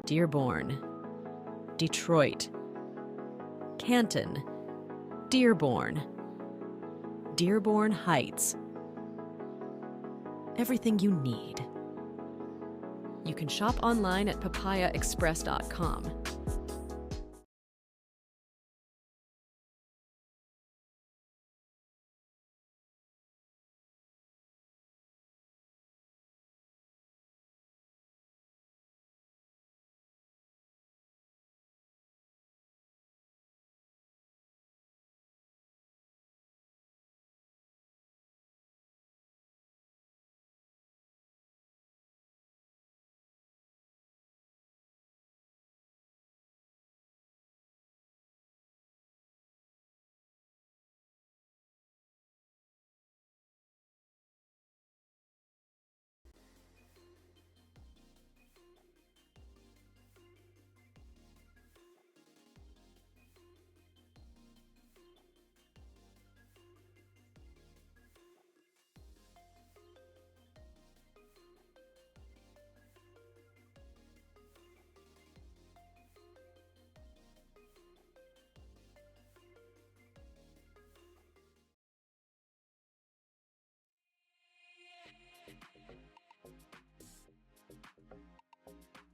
Dearborn, Detroit, Canton, Dearborn, Dearborn Heights. Everything you need. You can shop online at papayaexpress.com.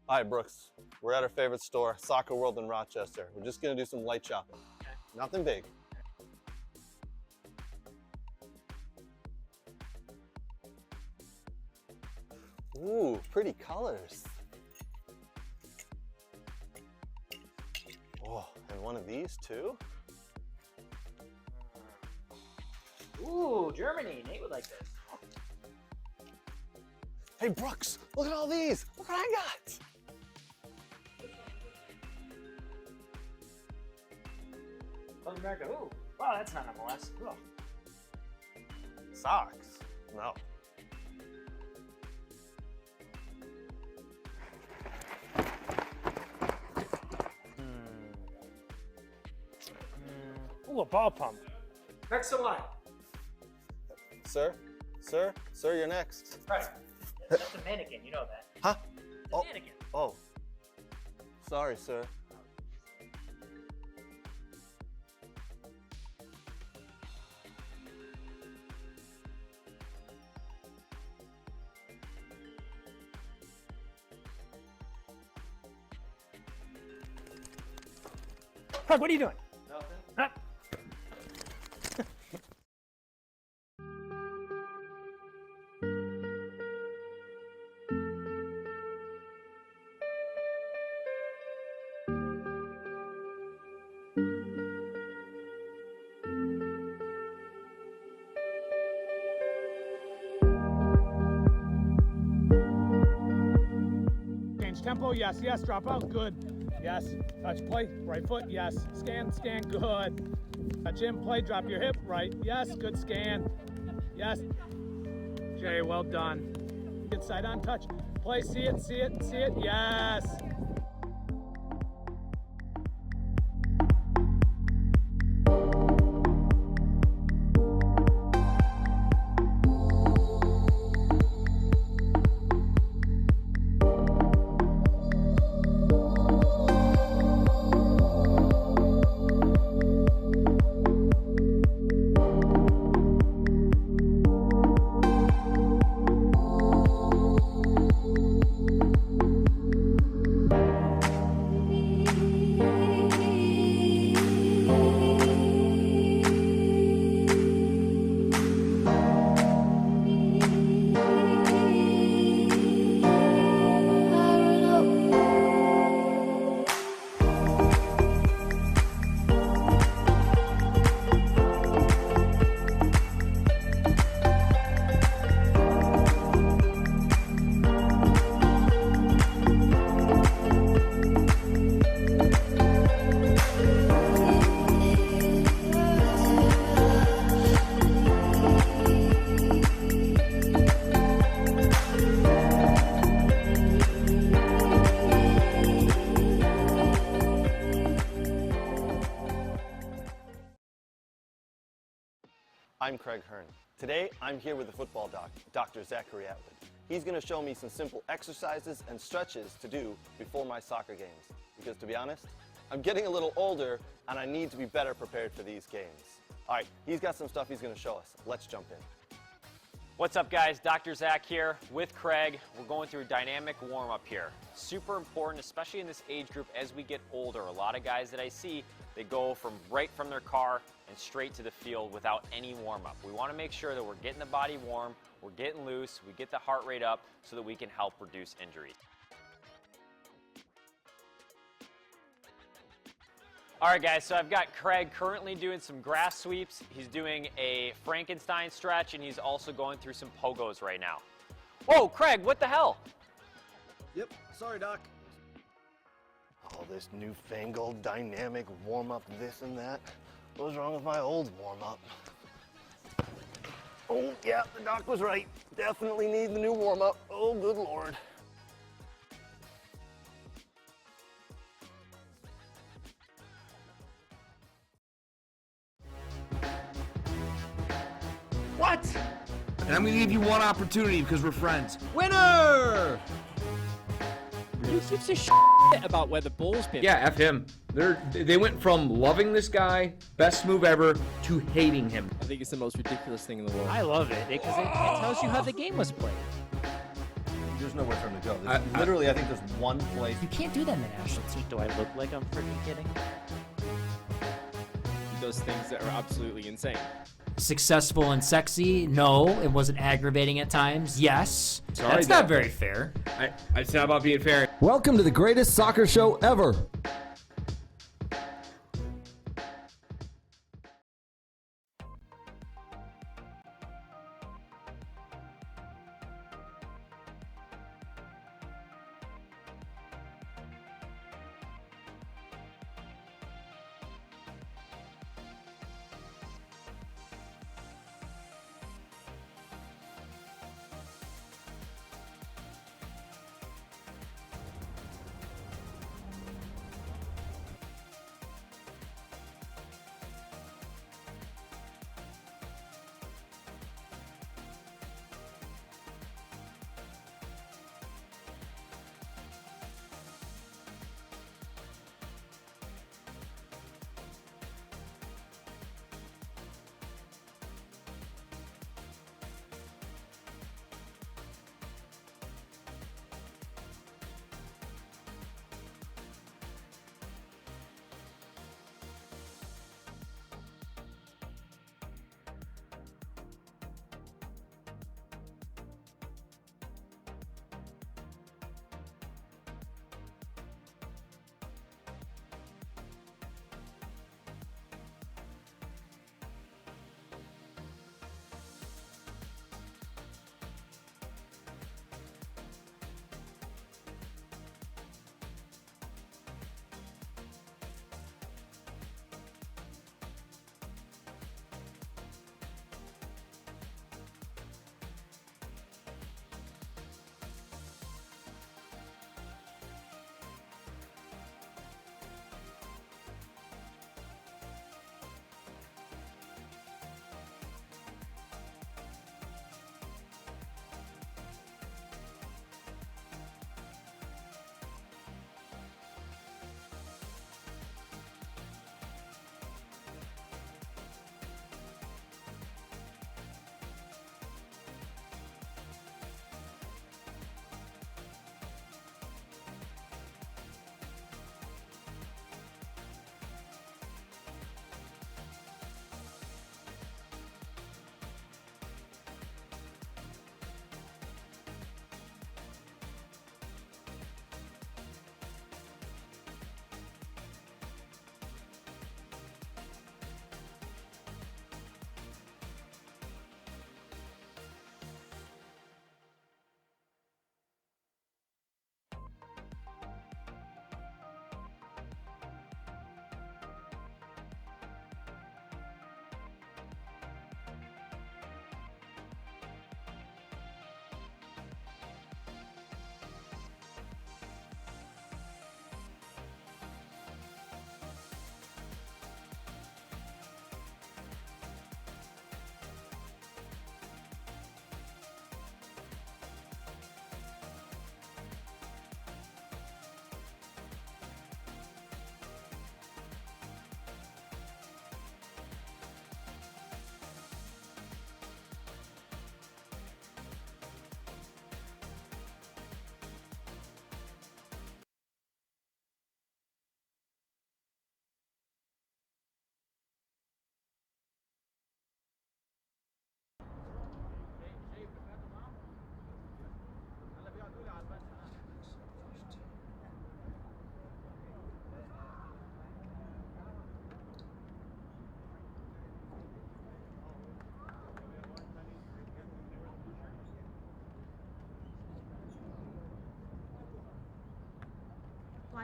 Hi, Brooks. We're at our favorite store, Soccer World in Rochester. We're just gonna do some light shopping. Okay. Nothing big. Ooh, pretty colors. Oh, and one of these too? Ooh, Germany. Nate would like this. Hey, Brooks, look at all these. Look what I got. South America. Ooh. Wow, that's not MLS. Ooh. Socks? No. Ooh, a ball pump. Next to line. Sir, you're next. Right. That's a mannequin. You know that. Huh? It's a mannequin. Oh. Sorry, sir. Craig, what are you doing? Nothing. Huh? Change tempo, yes, yes, drop out, good. Yes, touch play, right foot, yes. Scan, good. Touch in, play, drop your hip, right, yes, good scan. Yes. Jay, well done. Get side on touch. Play, see it, yes. I'm Craig Hearn. Today, I'm here with the football doc, Dr. Zachary Atwood. he's going to show me some simple exercises and stretches to do before my soccer games. Because to be honest, I'm getting a little older and I need to be better prepared for these games. All right, he's got some stuff he's going to show us. Let's jump in. What's up, guys? Dr. Zach here with Craig. We're going through a dynamic warm-up here. Super important, especially in this age group as we get older. A lot of guys that I see, they go right from their car and straight to the field without any warm-up. We want to make sure that we're getting the body warm, we're getting loose, we get the heart rate up so that we can help reduce injuries. All right, guys, so I've got Craig currently doing some grass sweeps. He's doing a Frankenstein stretch, and he's also going through some pogos right now. Whoa, Craig, what the hell? Yep, sorry, Doc. All this newfangled dynamic warm-up, this and that. What was wrong with my old warm-up? Oh, yeah, the doc was right. Definitely need the new warm-up. Oh, good Lord. What? And I'm gonna give you one opportunity because we're friends. Winner! Who gives a shit about where the ball's been? Yeah, F him. They went from loving this guy, best move ever, to hating him. I think it's the most ridiculous thing in the world. I love it because it tells you how the game was played. There's nowhere for him to go. Literally, I think there's one place. You can't do that in the national team. Do I look like I'm freaking kidding? He does things that are absolutely insane. Successful and sexy? No. It wasn't aggravating at times? Yes. Sorry, That's not very fair. It's not about being fair. Welcome to the greatest soccer show ever.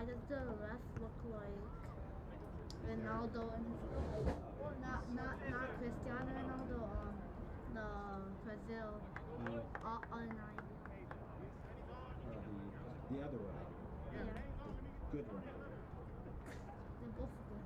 why does the ref look like Ronaldo and not Cristiano Ronaldo, the Brazil all nine? The other one. Yeah. The good one. They're both good.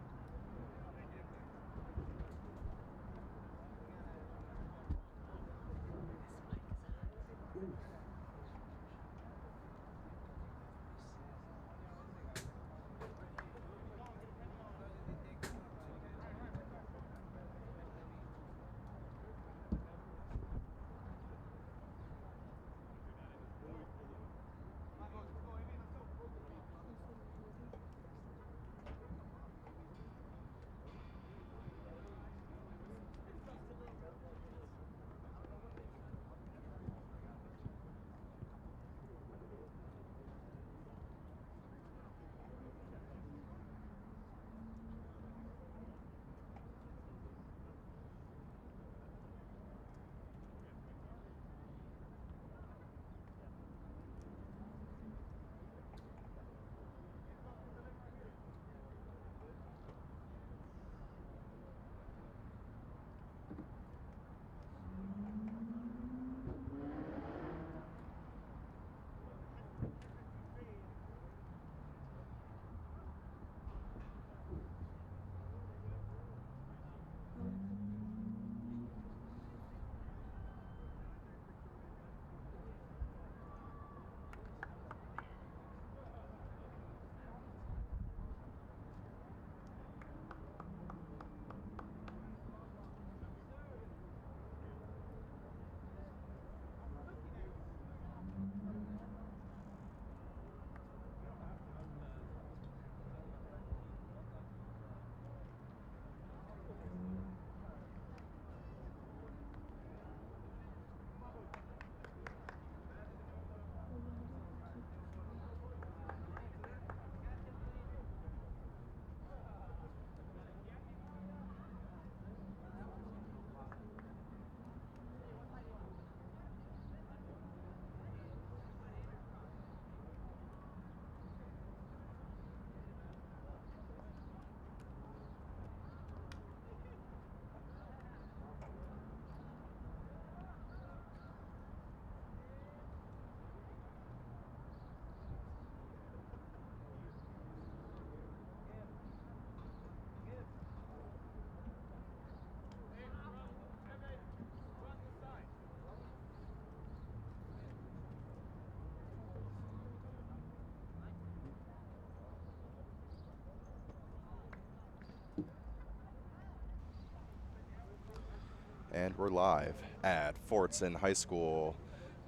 And we're live at Fortson High School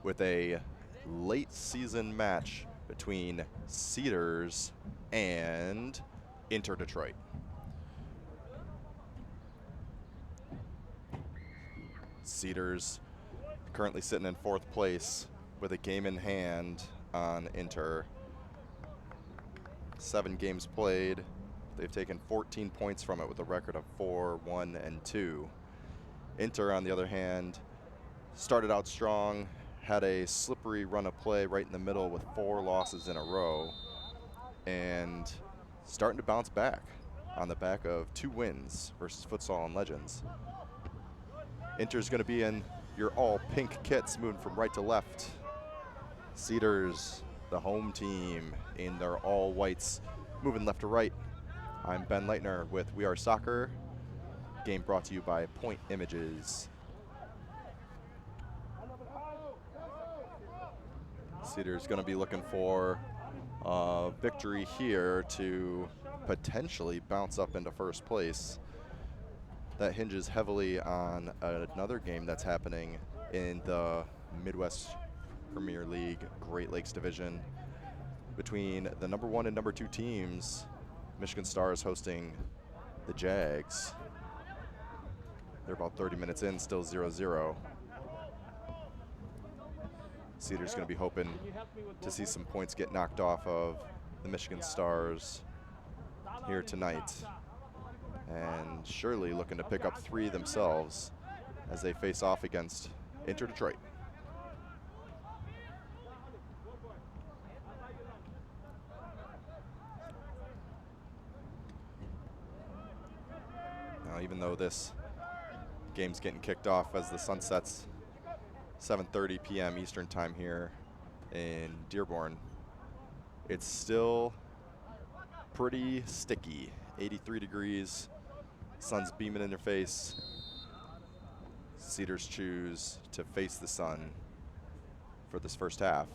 with a late season match between Cedars and Inter Detroit. Cedars currently sitting in 4th place with a game in hand on Inter. 7 games played. They've taken 14 points from it with a record of 4-1-2. Inter, on the other hand, started out strong, had a slippery run of play right in the middle with 4 losses in a row, and starting to bounce back on the back of 2 wins versus Futsal and Legends. Inter's going to be in your all-pink kits, moving from right to left. Cedars, the home team, in their all-whites, moving left to right. I'm Ben Leitner with We Are Soccer. Game brought to you by Point Images. Cedars going to be looking for a victory here to potentially bounce up into 1st place. That hinges heavily on another game that's happening in the Midwest Premier League Great Lakes Division between the number 1 and number 2 teams. Michigan Stars hosting the Jags. They're about 30 minutes in, still 0-0. Cedars going to be hoping to see some points get knocked off of the Michigan Stars here tonight. And surely looking to pick up 3 themselves as they face off against Inter Detroit. even though this game's getting kicked off as the sun sets 7:30 p.m. Eastern time here in Dearborn, it's still pretty sticky. 83 degrees, sun's beaming in your face. Cedars choose to face the sun for this first half.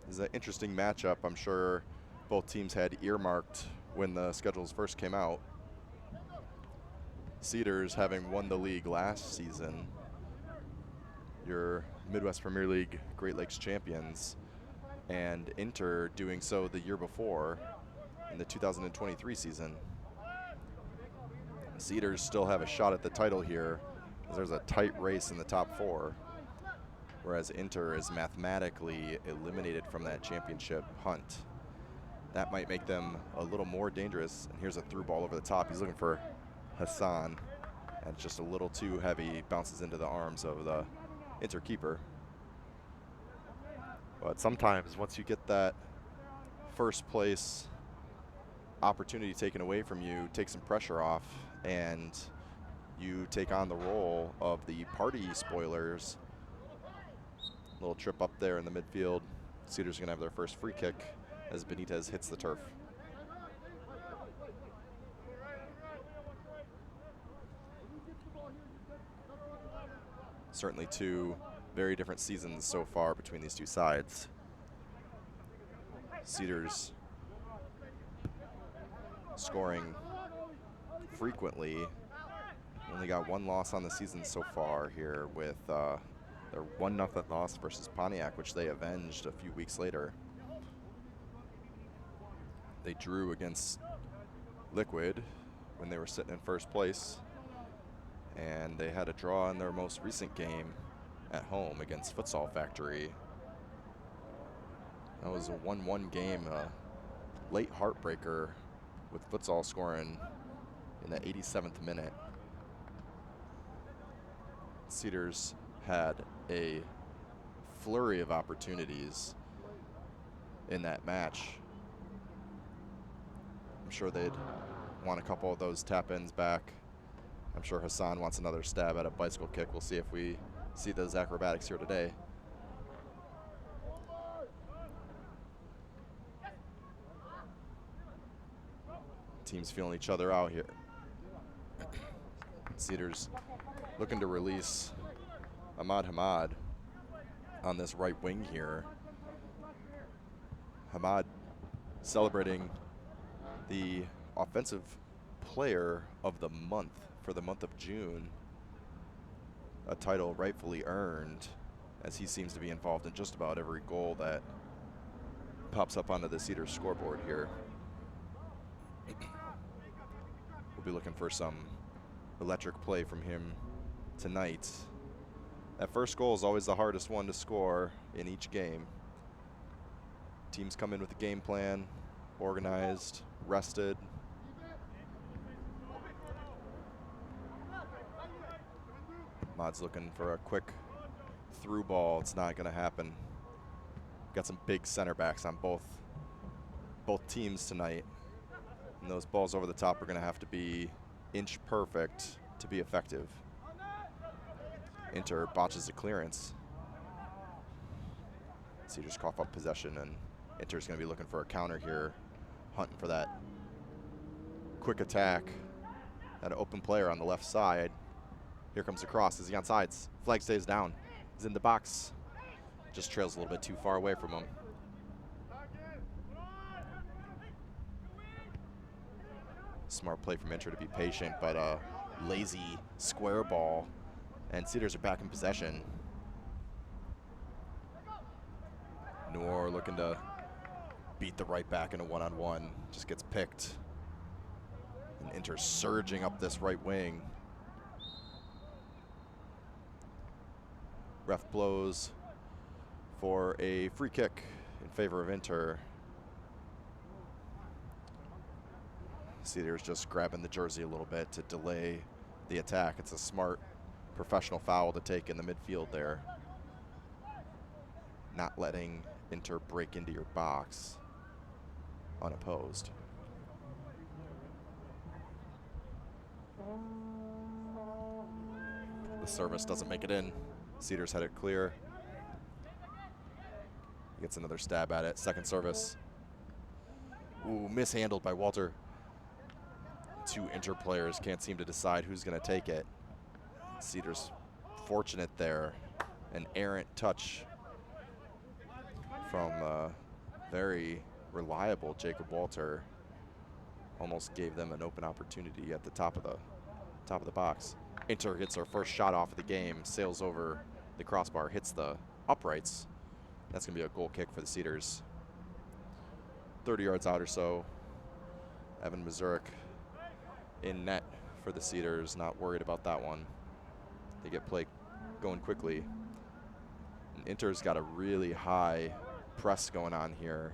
This is an interesting matchup. I'm sure both teams had earmarked when the schedules first came out. Cedars, having won the league last season, your Midwest Premier League Great Lakes champions, and Inter doing so the year before in the 2023 season. Cedars still have a shot at the title here, as there's a tight race in the top 4, whereas Inter is mathematically eliminated from that championship hunt. That might make them a little more dangerous. And here's a through ball over the top. He's looking for Hassan, and just a little too heavy, bounces into the arms of the Inter keeper. But sometimes once you get that first place opportunity taken away from you, take some pressure off, and you take on the role of the party spoilers. Little trip up there in the midfield. Cedars are gonna have their first free kick as Benitez hits the turf. Certainly two very different seasons so far between these two sides. Cedars scoring frequently. Only got one loss on the season so far here with their 1-0 loss versus Pontiac, which they avenged a few weeks later. They drew against Liquid when they were sitting in first place, and they had a draw in their most recent game at home against Futsal Factory. That was a 1-1 game, a late heartbreaker, with Futsal scoring in the 87th minute. Cedars had a flurry of opportunities in that match. I'm sure they'd want a couple of those tap-ins back. I'm sure Hassan wants another stab at a bicycle kick. We'll see if we see those acrobatics here today. Teams feeling each other out here. Cedars looking to release Ahmad Hamad on this right wing here. Hamad celebrating the offensive player of the month for the month of June, a title rightfully earned, as he seems to be involved in just about every goal that pops up onto the Cedars scoreboard here. We'll be looking for some electric play from him tonight. That first goal is always the hardest one to score in each game. Teams come in with a game plan, organized, rested. Mod's looking for a quick through ball. It's not going to happen. Got some big center backs on both teams tonight. And those balls over the top are going to have to be inch perfect to be effective. Inter botches the clearance. Cedars cough up possession, and Inter's going to be looking for a counter here, hunting for that quick attack. That open player on the left side. Here comes the cross. Is he on sides? Flag stays down. He's in the box. Just trails a little bit too far away from him. Smart play from Inter to be patient, but a lazy square ball, and Cedars are back in possession. Noor looking to beat the right back in a one-on-one, just gets picked. And Inter surging up this right wing. Ref blows for a free kick in favor of Inter. Cedars just grabbing the jersey a little bit to delay the attack. It's a smart professional foul to take in the midfield there. Not letting Inter break into your box. unopposed. The service doesn't make it in. Cedars had it clear. Gets another stab at it. Second service. Ooh, mishandled by Walter. Two Inter players can't seem to decide who's going to take it. Cedars fortunate there. An errant touch from very reliable Jacob Walter. Almost gave them an open opportunity at the top of the box. Inter gets our first shot off of the game, sails over the crossbar, hits the uprights. That's going to be a goal kick for the Cedars. 30 yards out or so. Evan Mazurek in net for the Cedars. Not worried about that one. They get play going quickly. And Inter's got a really high press going on here.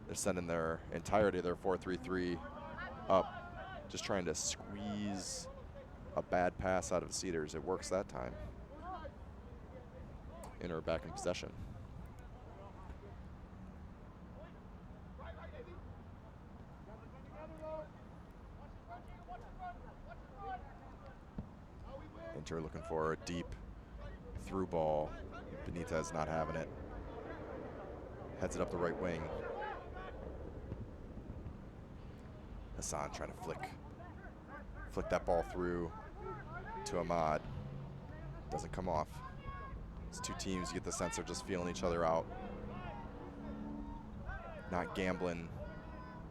They're sending their entirety of their 4-3-3 up, just trying to squeeze a bad pass out of Cedars. It works that time. Inter back in possession. Inter looking for a deep through ball. Benitez not having it. Heads it up the right wing. Hassan trying to flick that ball through to Ahmad. Doesn't come off. These two teams, you get the sense they're just feeling each other out. Not gambling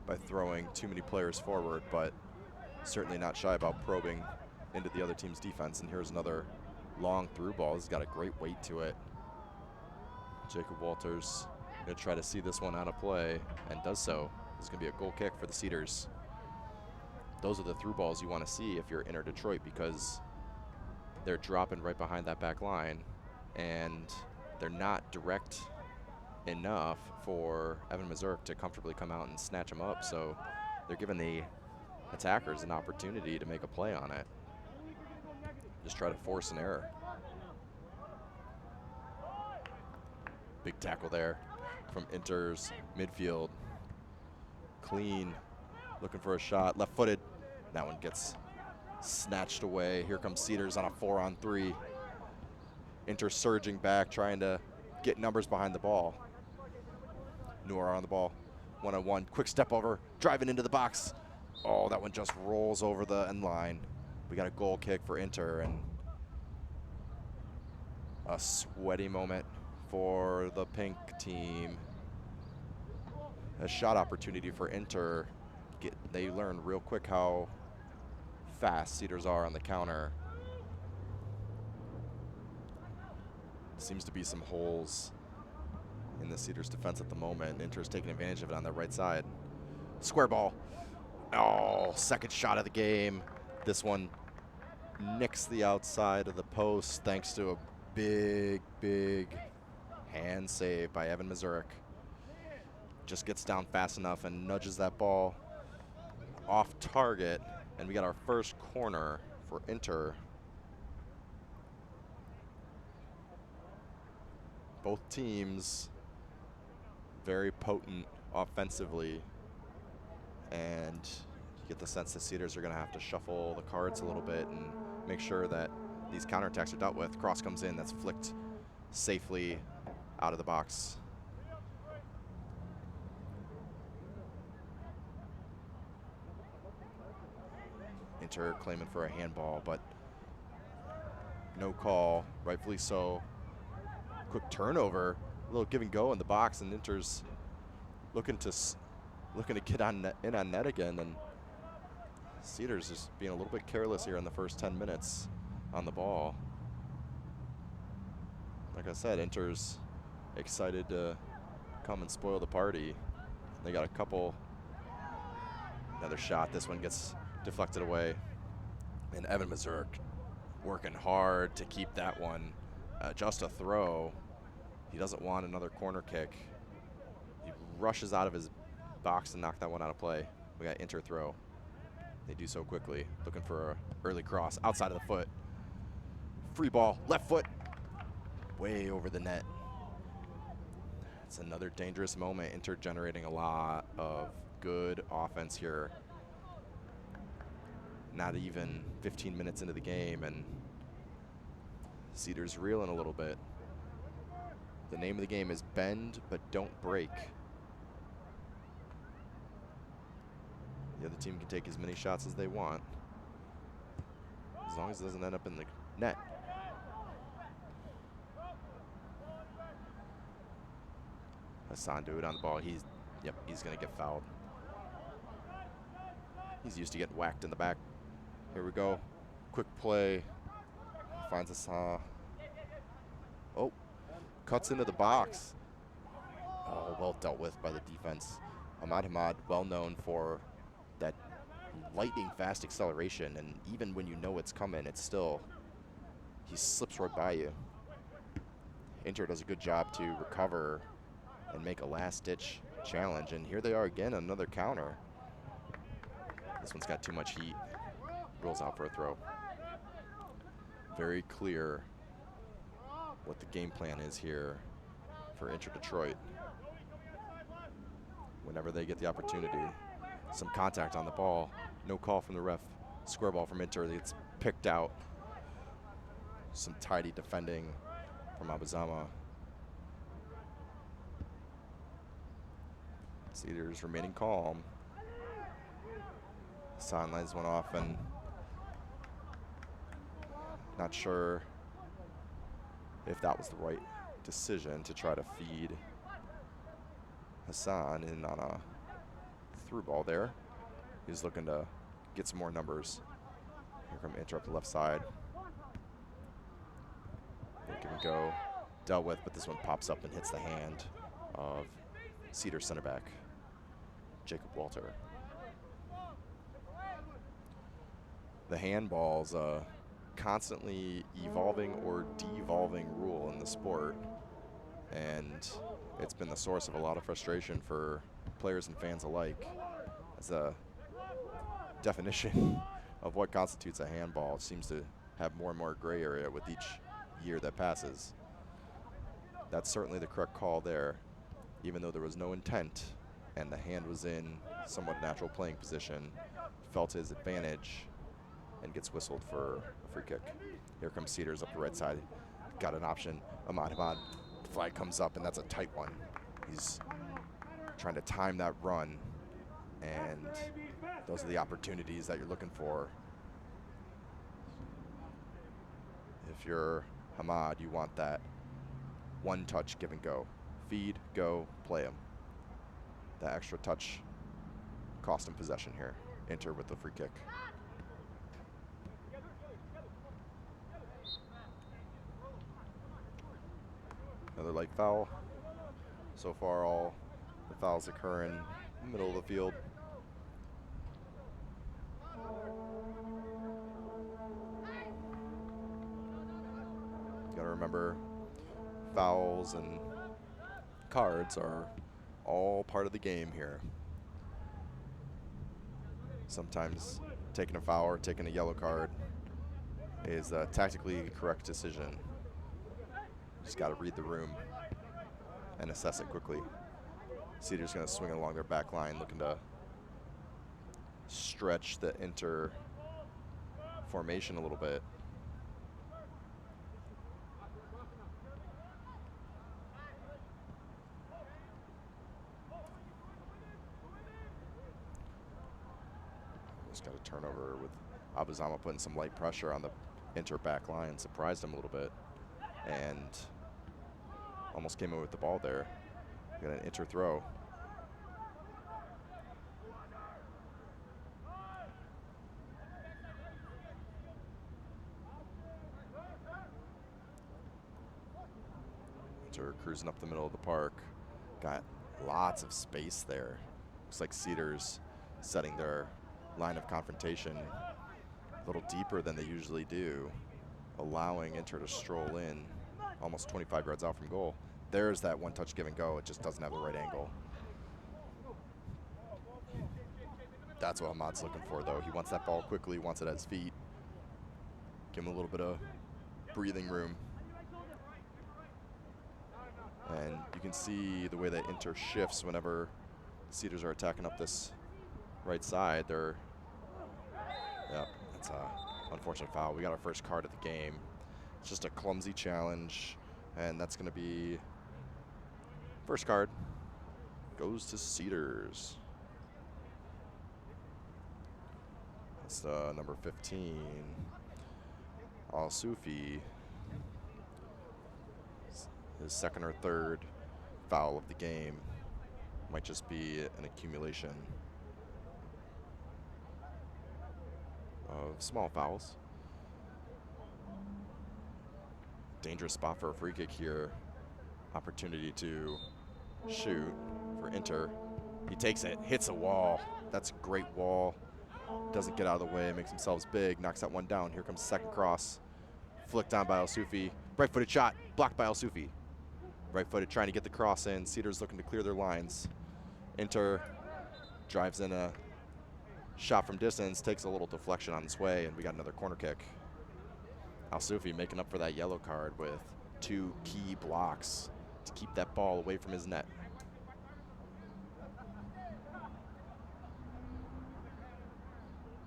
by throwing too many players forward, but certainly not shy about probing into the other team's defense. And here's another long through ball. This has got a great weight to it. Jacob Walters gonna try to see this one out of play and does so. This is gonna be a goal kick for the Cedars. Those are the through balls you want to see if you're Inter Detroit, because they're dropping right behind that back line and they're not direct enough for Evan Mazurek to comfortably come out and snatch them up. So they're giving the attackers an opportunity to make a play on it. Just try to force an error. Big tackle there from Inter's midfield. Clean, looking for a shot, left-footed. That one gets snatched away. Here comes Cedars on a 4-on-3. Inter surging back, trying to get numbers behind the ball. Noor on the ball, one-on-one, quick step over, driving into the box. Oh, that one just rolls over the end line. We got a goal kick for Inter, and a sweaty moment for the pink team. A shot opportunity for Inter. They learn real quick how fast Cedars are on the counter. Seems to be some holes in the Cedars defense at the moment. Inter's taking advantage of it on the right side. Square ball. Oh, second shot of the game. This one nicks the outside of the post thanks to a big hand save by Evan Mazurek. Just gets down fast enough and nudges that ball off target, and we got our first corner for Inter. Both teams very potent offensively, and you get the sense that Cedars are going to have to shuffle the cards a little bit and make sure that these counterattacks are dealt with. Cross comes in, that's flicked safely out of the box. Inter claiming for a handball, but no call, rightfully so. Quick turnover, a little give and go in the box, and Inter's looking to get in on net again, and Cedars is being a little bit careless here in the first 10 minutes on the ball. Like I said, Inter's excited to come and spoil the party. They got a couple. Another shot. This one gets deflected away. And Evan Mazurek working hard to keep that one just a throw. He doesn't want another corner kick. He rushes out of his box and knock that one out of play. We got Inter throw. They do so quickly. Looking for an early cross outside of the foot. Free ball, left foot, way over the net. It's another dangerous moment. Inter generating a lot of good offense here. Not even 15 minutes into the game, and Cedars reeling a little bit. The name of the game is bend, but don't break. The other team can take as many shots as they want, as long as it doesn't end up in the net. Hassan do it on the ball. He's gonna get fouled. He's used to getting whacked in the back. Here we go. Quick play. Finds Hassan. Oh, cuts into the box. Oh, well dealt with by the defense. Hamad, well known for that lightning fast acceleration, and even when you know it's coming, it's still, he slips right by you. Inter does a good job to recover and make a last-ditch challenge, and here they are again, another counter. This one's got too much heat. Rolls out for a throw. Very clear what the game plan is here for Inter Detroit. Whenever they get the opportunity, some contact on the ball, no call from the ref. Square ball from Inter, it's picked out. Some tidy defending from Abuzama. Cedars remaining calm. Sidelines went off, and not sure if that was the right decision to try to feed Hassan in on a through ball there. He's looking to get some more numbers. Here come Inter up the left side. Give and go. Dealt with, but this one pops up and hits the hand of Cedars center back, Jacob Walter. The handball's a constantly evolving or devolving rule in the sport, and it's been the source of a lot of frustration for players and fans alike. As a definition of what constitutes a handball, it seems to have more and more gray area with each year that passes. That's certainly the correct call there, even though there was no intent and the hand was in somewhat natural playing position, felt his advantage, and gets whistled for a free kick. Here comes Cedars up the right side. Got an option. Hamad, the flag comes up, and that's a tight one. He's trying to time that run, and those are the opportunities that you're looking for. If you're Hamad, you want that one touch give and go. Feed, go, play him. That extra touch cost him possession here. Inter with the free kick. Another light foul. So far, all the fouls occur in the middle of the field. You gotta remember, fouls and cards are all part of the game here. Sometimes taking a foul or taking a yellow card is a tactically correct decision. Just got to read the room and assess it quickly. Cedars going to swing it along their back line, looking to stretch the Inter formation a little bit. Just got a turnover with Abuzama putting some light pressure on the Inter back line, surprised him a little bit, and almost came in with the ball there. Got an Inter throw. Inter cruising up the middle of the park. Got lots of space there. Looks like Cedars setting their line of confrontation a little deeper than they usually do, allowing Inter to stroll in almost 25 yards out from goal. There's that one touch give and go. It just doesn't have the right angle. That's what Hamad's looking for, though. He wants that ball quickly, wants it at his feet. Give him a little bit of breathing room. And you can see the way that Inter shifts whenever Cedars are attacking up this right side. They're, yep, that's a unfortunate foul. We got our first card of the game. It's just a clumsy challenge, and that's going to be first card goes to Cedars. That's number 15, Al-Sufi. His second or third foul of the game. Might just be an accumulation of small fouls. Dangerous spot for a free kick here. Opportunity to shoot for Inter. He takes it, hits a wall. That's a great wall. Doesn't get out of the way, makes themselves big, knocks that one down. Here comes the second cross. Flicked on by Al-Sufi. Right-footed shot, blocked by Al-Sufi. Right-footed trying to get the cross in. Cedars looking to clear their lines. Inter drives in a shot from distance, takes a little deflection on its way, and we got another corner kick. Al-Sufi making up for that yellow card with 2 key blocks to keep that ball away from his net.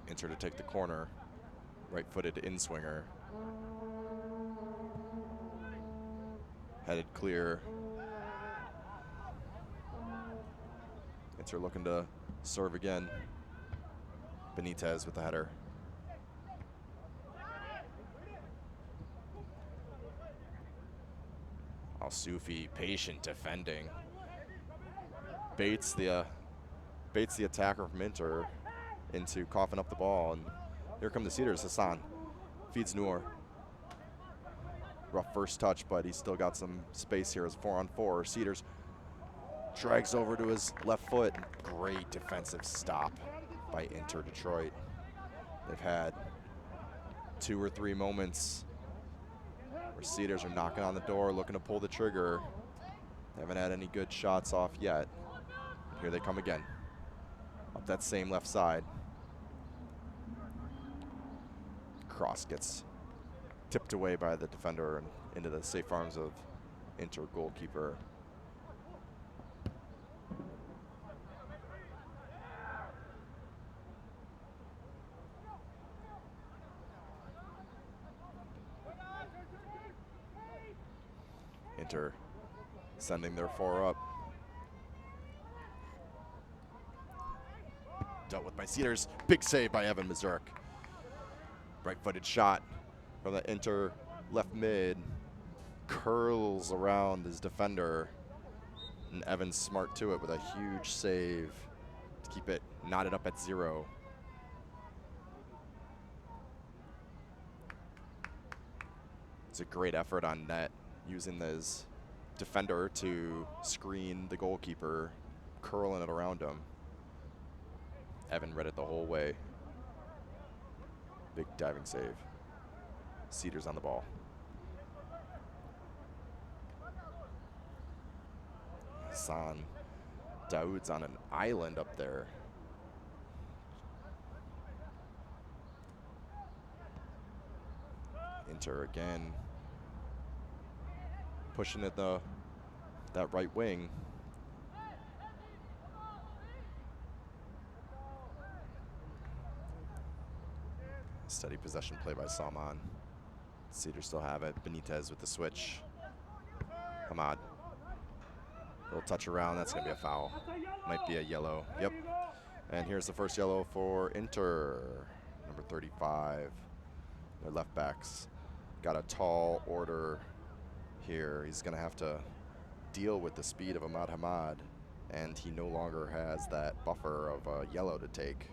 Inter to take the corner. Right-footed in-swinger. Headed clear. Inter looking to serve again. Benitez with the header. Al-Sufi patient defending. Baits the attacker from Inter into coughing up the ball, and here come the Cedars. Hassan feeds Noor. Rough first touch, but he's still got some space here as 4-on-4. Cedars drags over to his left foot. Great defensive stop by Inter Detroit. They've had 2 or 3 moments where Cedars are knocking on the door, looking to pull the trigger. They haven't had any good shots off yet. Here they come again. Up that same left side. Cross gets tipped away by the defender and into the safe arms of Inter goalkeeper. Inter sending their 4 up. Dealt with by Cedars. Big save by Evan Mazurk. Right-footed shot from the Inter left mid. Curls around his defender. And Evan's smart to it with a huge save to keep it knotted up at 0. It's a great effort on net, using his defender to screen the goalkeeper, curling it around him. Evan read it the whole way. Big diving save. Cedars on the ball. Hassan Daoud's on an island up there. Inter again. Pushing at that right wing. Steady possession play by Salman. Cedars still have it. Benitez with the switch. Hamad. Little touch around. That's going to be a foul. Might be a yellow. Yep. And here's the first yellow for Inter. Number 35. Their left backs got a tall order here. He's going to have to deal with the speed of Ahmad Hamad, and he no longer has that buffer of a yellow to take.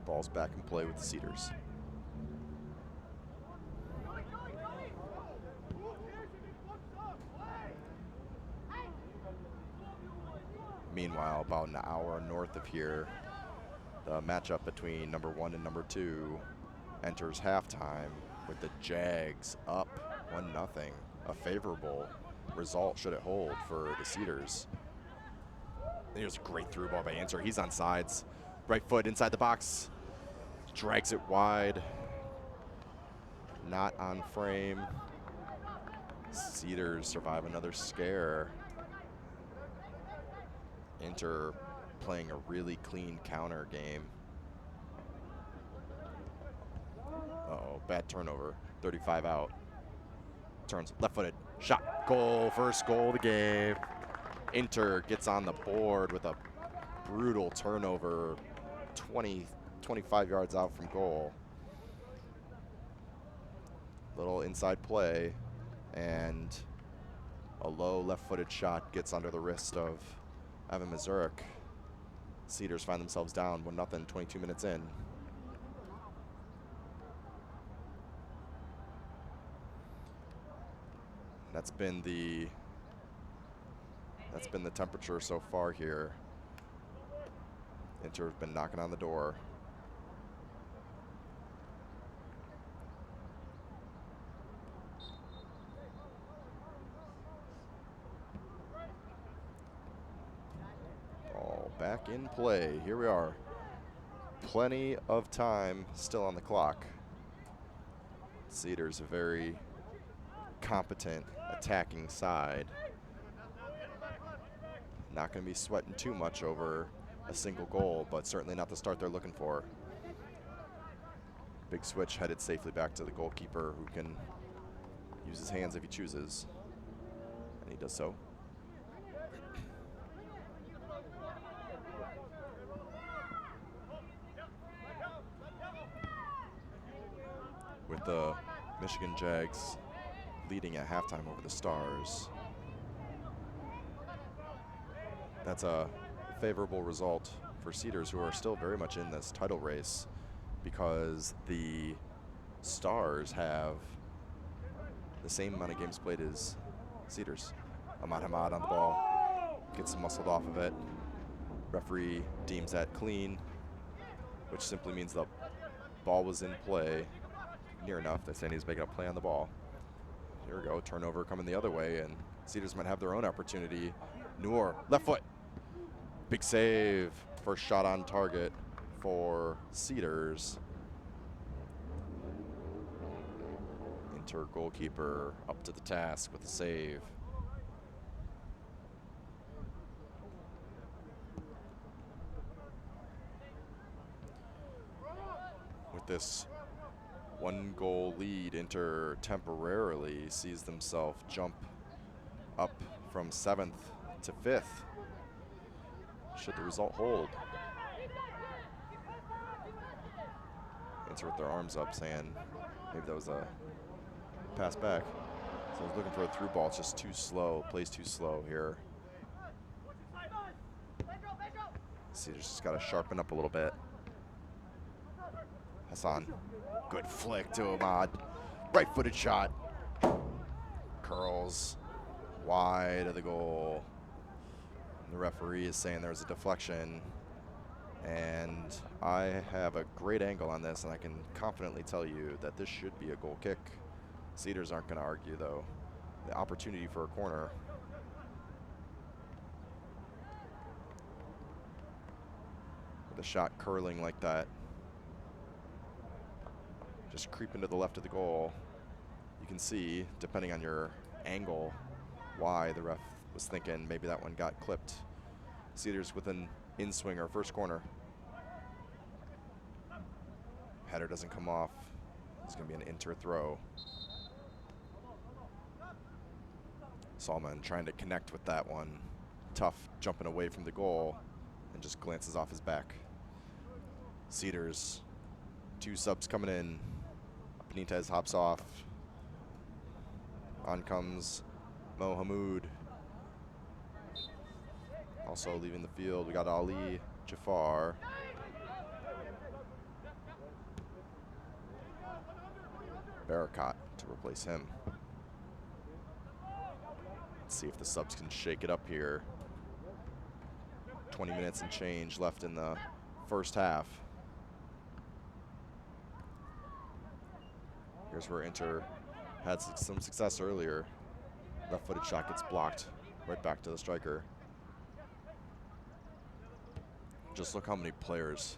Ball's back in play with the Cedars. Meanwhile, about an hour north of here, the matchup between number 1 and number 2 enters halftime with the Jags up 1-0. A favorable result should it hold for the Cedars. Here's a great through ball by Inter. He's on sides. Right foot inside the box. Drags it wide. Not on frame. Cedars survive another scare. Inter playing a really clean counter game. Uh-oh, bad turnover. 35 out. Turns left-footed. Shot. Goal. First goal of the game. Inter gets on the board with a brutal turnover. 25 yards out from goal. Little inside play. And a low left-footed shot gets under the wrist of Evan Mazurek. Cedars find themselves down 1-0, 22 minutes in. That's been the temperature so far here. Inter have been knocking on the door. Ball back in play. Here we are. Plenty of time still on the clock. Cedars a very competent attacking side. Not going to be sweating too much over a single goal, but certainly not the start they're looking for. Big switch headed safely back to the goalkeeper, who can use his hands if he chooses, and he does so. With the Michigan Jags leading at halftime over the Stars. That's a favorable result for Cedars, who are still very much in this title race, because the Stars have the same amount of games played as Cedars. Ahmad Hamad on the ball, gets muscled off of it. Referee deems that clean, which simply means the ball was in play near enough. They're saying he's making a play on the ball. Here we go, turnover coming the other way, and Cedars might have their own opportunity. Noor, left foot. Big save. First shot on target for Cedars. Inter goalkeeper up to the task with the save. With this 1-goal lead, Inter temporarily sees themselves jump up from 7th to 5th. Should the result hold. Inter with their arms up, saying maybe that was a pass back. So I was looking for a through ball. It's just too slow. Plays too slow here. Cedars just got to sharpen up a little bit. Hassan, good flick to Ahmad. Right-footed shot. Curls wide of the goal. The referee is saying there's a deflection, and I have a great angle on this, and I can confidently tell you that this should be a goal kick. Cedars aren't going to argue, though. The opportunity for a corner. With a shot curling like that. Just creeping to the left of the goal. You can see, depending on your angle, why the ref was thinking maybe that one got clipped. Cedars with an in-swinger, first corner. Header doesn't come off. It's going to be an Inter throw. Salman trying to connect with that one. Tough jumping away from the goal and just glances off his back. Cedars, 2 subs coming in. Benitez hops off. On comes Mohamoud. Also leaving the field, we got Ali Jafar. Barakat to replace him. Let's see if the subs can shake it up here. 20 minutes and change left in the first half. Here's where Inter had some success earlier. Left-footed shot gets blocked right back to the striker. just look how many players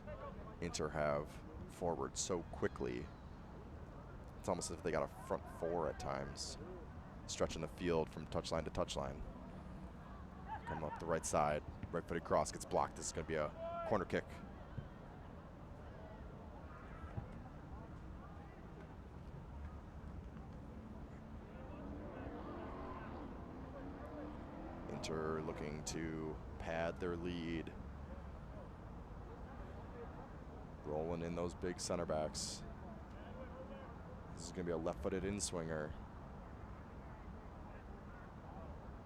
Inter have forward so quickly. It's almost as if they got a front four at times, stretching the field from touchline to touchline. Come up the right side, right-footed cross gets blocked. This is going to be a corner kick. Inter looking to pad their lead. Rolling in those big center backs. This is going to be a left-footed in-swinger.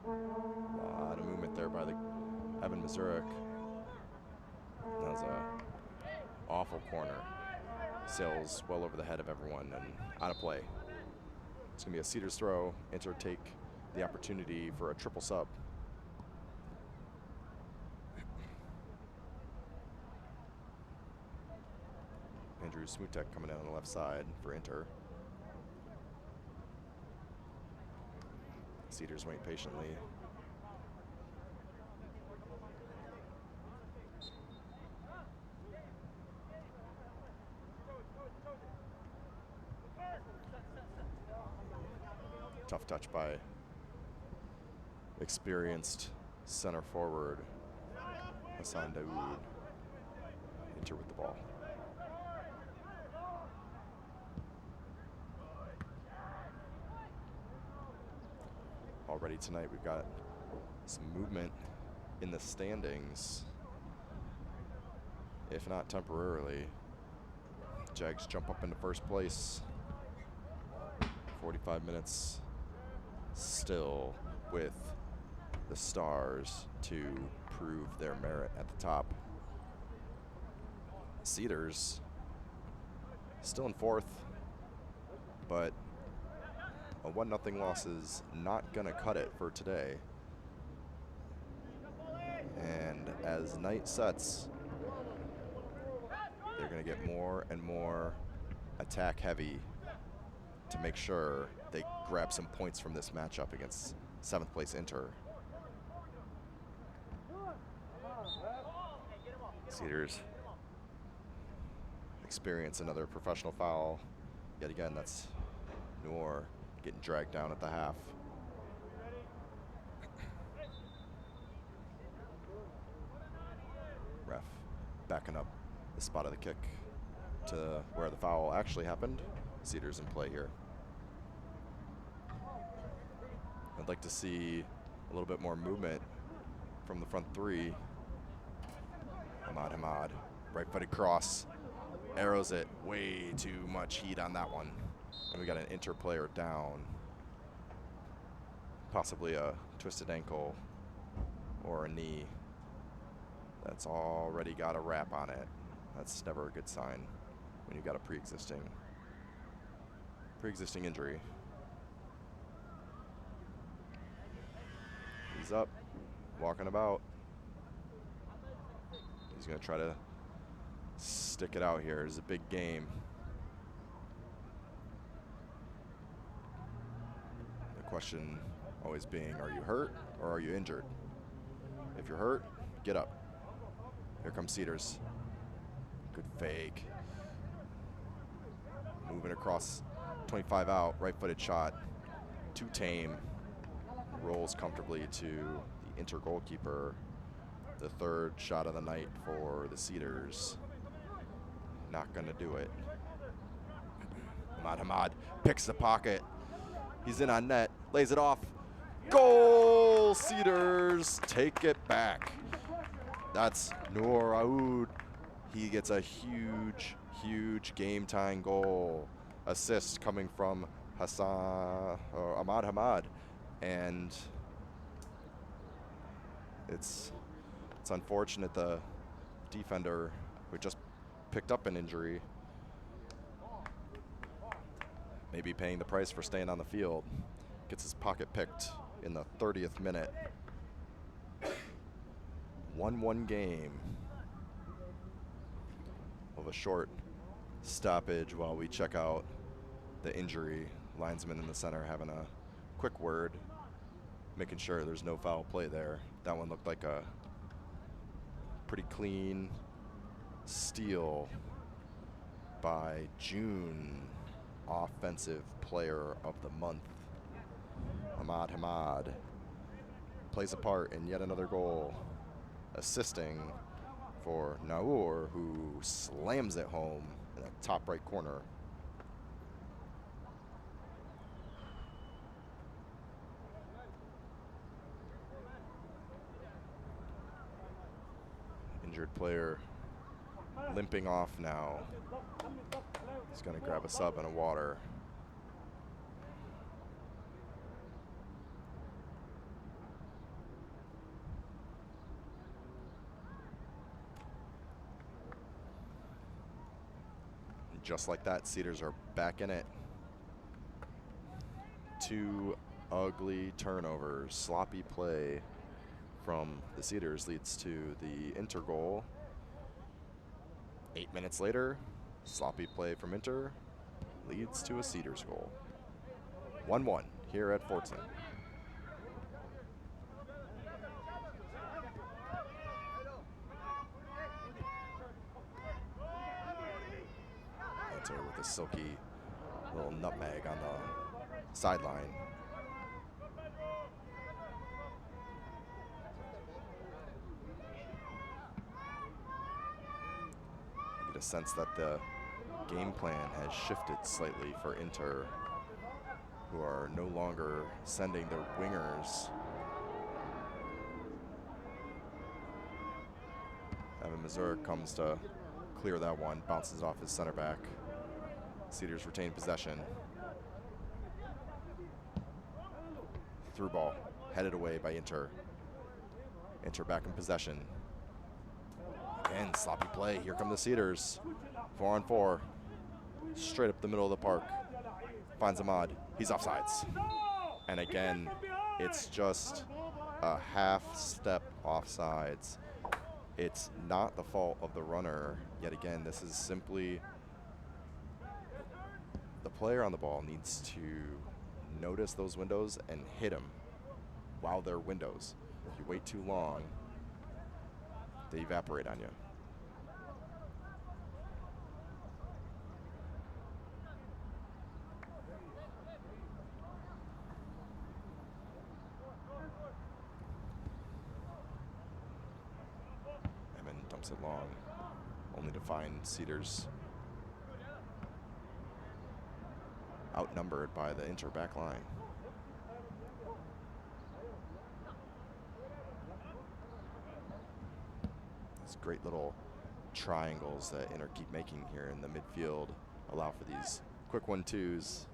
A lot of movement there by the Evan Mazurek. That was a awful corner. Sails well over the head of everyone and out of play. It's going to be a Cedars throw. Inter take the opportunity for a triple sub. Andrew Smutek coming in on the left side for Inter. Cedars wait patiently. Tough touch by experienced center forward Hassan Daoud. Inter with the ball. Already tonight we've got some movement in the standings, if not temporarily. Jags jump up into first place. 45 minutes still with the Stars to prove their merit at the top. Cedars still in fourth, but a 1-0 loss is not going to cut it for today. And as night sets, they're going to get more and more attack heavy to make sure they grab some points from this matchup against 7th place Inter. Cedars experience another professional foul. Yet again, that's Noor getting dragged down at the half. Ref backing up the spot of the kick to where the foul actually happened. Cedars in play here. I'd like to see a little bit more movement from the front three. Hamad, right-footed cross, arrows it. Way too much heat on that one. And we got an Inter player down. Possibly a twisted ankle or a knee. That's already got a wrap on it. That's never a good sign when you've got a pre-existing injury. He's up, walking about. He's gonna try to stick it out here. It's a big game. The question always being, are you hurt or are you injured? If you're hurt, get up. Here comes Cedars. Good fake. Moving across 25 out, right-footed shot. Too tame. Rolls comfortably to the Inter goalkeeper. The third shot of the night for the Cedars. Not gonna do it. Hamad picks the pocket. He's in on net, lays it off. Goal! Cedars take it back. That's Noor Aoud. He gets a huge, huge game-tying goal. Assist coming from Ahmad Hamad. And it's unfortunate the defender who just picked up an injury maybe paying the price for staying on the field. Gets his pocket picked in the 30th minute. 1-1 game. Of a short stoppage while we check out the injury. Linesman in the center having a quick word, making sure there's no foul play there. That one looked like a pretty clean steal by June Offensive Player of the Month. Hamad plays a part in yet another goal, assisting for Naur, who slams it home in the top right corner. Injured player limping off now. He's going to grab a sub and a water. And just like that, Cedars are back in it. 2 ugly turnovers, sloppy play from the Cedars leads to the Inter goal. 8 minutes later, sloppy play from Inter leads to a Cedars goal. 1-1 here at Fortson. Inter with a silky little nutmeg on the sideline. A sense that the game plan has shifted slightly for Inter, who are no longer sending their wingers. Evan Mazur comes to clear that one, bounces off his center back. Cedars retain possession. Through ball, headed away by Inter. Inter back in possession. Again, sloppy play. Here come the Cedars. 4-on-4. Straight up the middle of the park. Finds Ahmad. He's offsides. And again, it's just a half step offsides. It's not the fault of the runner. Yet again, this is simply the player on the ball needs to notice those windows and hit them while they're windows. If you wait too long, they evaporate on you. Evan dumps it long, only to find Cedars outnumbered by the Inter back line. Great little triangles that Inter keep making here in the midfield allow for these quick 1-2s.